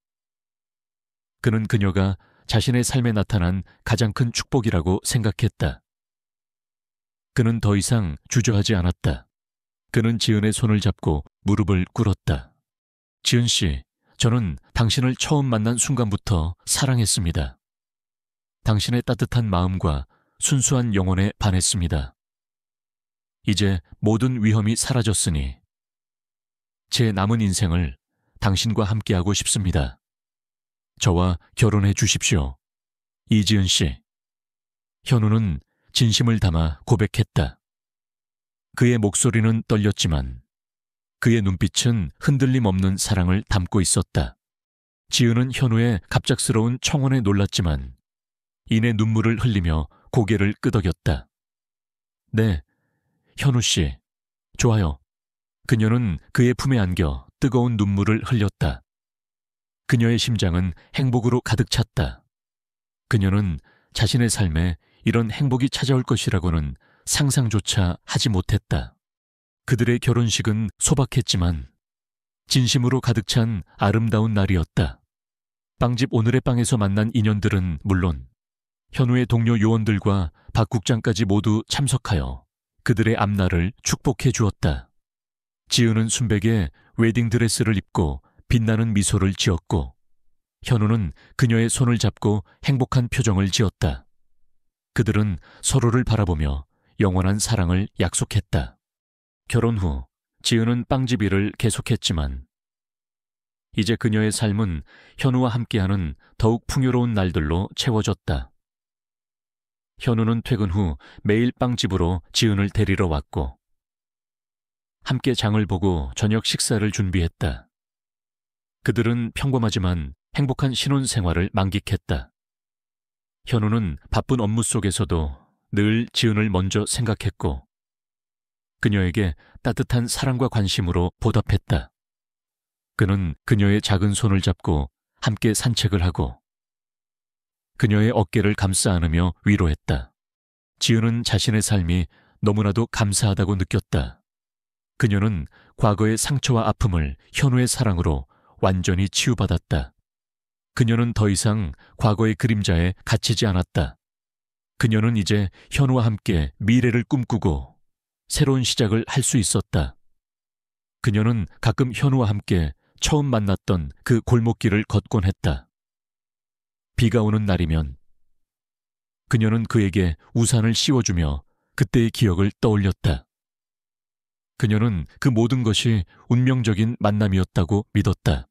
그는 그녀가 자신의 삶에 나타난 가장 큰 축복이라고 생각했다. 그는 더 이상 주저하지 않았다. 그는 지은의 손을 잡고 무릎을 꿇었다. 지은 씨, 저는 당신을 처음 만난 순간부터 사랑했습니다. 당신의 따뜻한 마음과 순수한 영혼에 반했습니다. 이제 모든 위험이 사라졌으니 제 남은 인생을 당신과 함께하고 싶습니다. 저와 결혼해 주십시오. 이지은 씨. 현우는 진심을 담아 고백했다. 그의 목소리는 떨렸지만 그의 눈빛은 흔들림 없는 사랑을 담고 있었다. 지은은 현우의 갑작스러운 청혼에 놀랐지만 이내 눈물을 흘리며 고개를 끄덕였다. 네, 현우 씨. 좋아요. 그녀는 그의 품에 안겨 뜨거운 눈물을 흘렸다. 그녀의 심장은 행복으로 가득 찼다. 그녀는 자신의 삶에 이런 행복이 찾아올 것이라고는 상상조차 하지 못했다. 그들의 결혼식은 소박했지만 진심으로 가득 찬 아름다운 날이었다. 빵집 오늘의 빵에서 만난 인연들은 물론 현우의 동료 요원들과 박 국장까지 모두 참석하여 그들의 앞날을 축복해 주었다. 지은은 순백의 웨딩드레스를 입고 빛나는 미소를 지었고 현우는 그녀의 손을 잡고 행복한 표정을 지었다. 그들은 서로를 바라보며 영원한 사랑을 약속했다. 결혼 후 지은은 빵집 일을 계속했지만 이제 그녀의 삶은 현우와 함께하는 더욱 풍요로운 날들로 채워졌다. 현우는 퇴근 후 매일 빵집으로 지은을 데리러 왔고 함께 장을 보고 저녁 식사를 준비했다. 그들은 평범하지만 행복한 신혼생활을 만끽했다. 현우는 바쁜 업무 속에서도 늘 지은을 먼저 생각했고 그녀에게 따뜻한 사랑과 관심으로 보답했다. 그는 그녀의 작은 손을 잡고 함께 산책을 하고 그녀의 어깨를 감싸 안으며 위로했다. 지은은 자신의 삶이 너무나도 감사하다고 느꼈다. 그녀는 과거의 상처와 아픔을 현우의 사랑으로 완전히 치유받았다. 그녀는 더 이상 과거의 그림자에 갇히지 않았다. 그녀는 이제 현우와 함께 미래를 꿈꾸고 새로운 시작을 할 수 있었다. 그녀는 가끔 현우와 함께 처음 만났던 그 골목길을 걷곤 했다. 비가 오는 날이면 그녀는 그에게 우산을 씌워주며 그때의 기억을 떠올렸다. 그녀는 그 모든 것이 운명적인 만남이었다고 믿었다.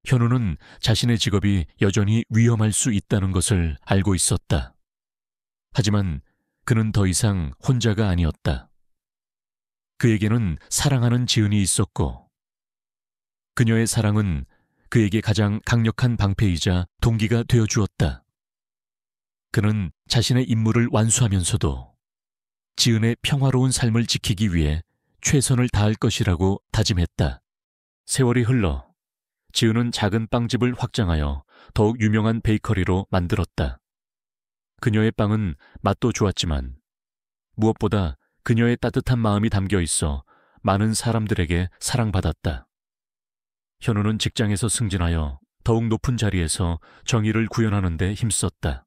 현우는 자신의 직업이 여전히 위험할 수 있다는 것을 알고 있었다. 하지만 그는 더 이상 혼자가 아니었다. 그에게는 사랑하는 지은이 있었고 그녀의 사랑은 그에게 가장 강력한 방패이자 동기가 되어주었다. 그는 자신의 임무를 완수하면서도 지은의 평화로운 삶을 지키기 위해 최선을 다할 것이라고 다짐했다. 세월이 흘러 지은은 작은 빵집을 확장하여 더욱 유명한 베이커리로 만들었다. 그녀의 빵은 맛도 좋았지만 무엇보다 그녀의 따뜻한 마음이 담겨 있어 많은 사람들에게 사랑받았다. 현우는 직장에서 승진하여 더욱 높은 자리에서 정의를 구현하는 데 힘썼다.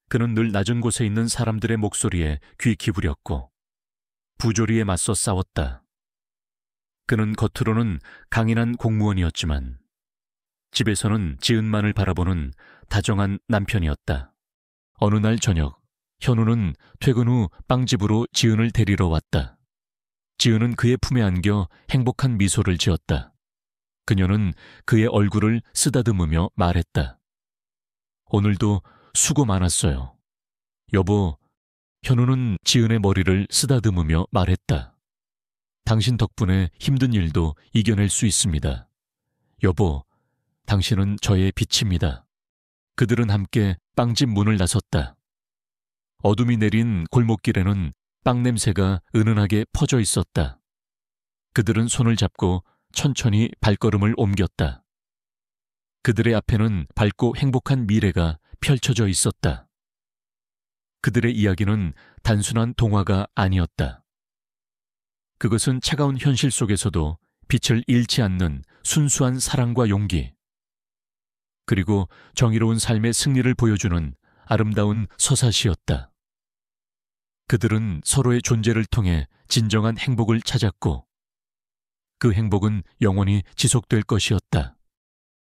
그는 늘 낮은 곳에 있는 사람들의 목소리에 귀 기울였고 부조리에 맞서 싸웠다. 그는 겉으로는 강인한 공무원이었지만 집에서는 지은만을 바라보는 다정한 남편이었다. 어느 날 저녁 현우는 퇴근 후 빵집으로 지은을 데리러 왔다. 지은은 그의 품에 안겨 행복한 미소를 지었다. 그녀는 그의 얼굴을 쓰다듬으며 말했다. 오늘도 수고 많았어요. 여보, 현우는 지은의 머리를 쓰다듬으며 말했다. 당신 덕분에 힘든 일도 이겨낼 수 있습니다. 여보, 당신은 저의 빛입니다. 그들은 함께 빵집 문을 나섰다. 어둠이 내린 골목길에는 빵 냄새가 은은하게 퍼져 있었다. 그들은 손을 잡고 천천히 발걸음을 옮겼다. 그들의 앞에는 밝고 행복한 미래가 펼쳐져 있었다. 그들의 이야기는 단순한 동화가 아니었다. 그것은 차가운 현실 속에서도 빛을 잃지 않는 순수한 사랑과 용기, 그리고 정의로운 삶의 승리를 보여주는 아름다운 서사시였다. 그들은 서로의 존재를 통해 진정한 행복을 찾았고 그 행복은 영원히 지속될 것이었다.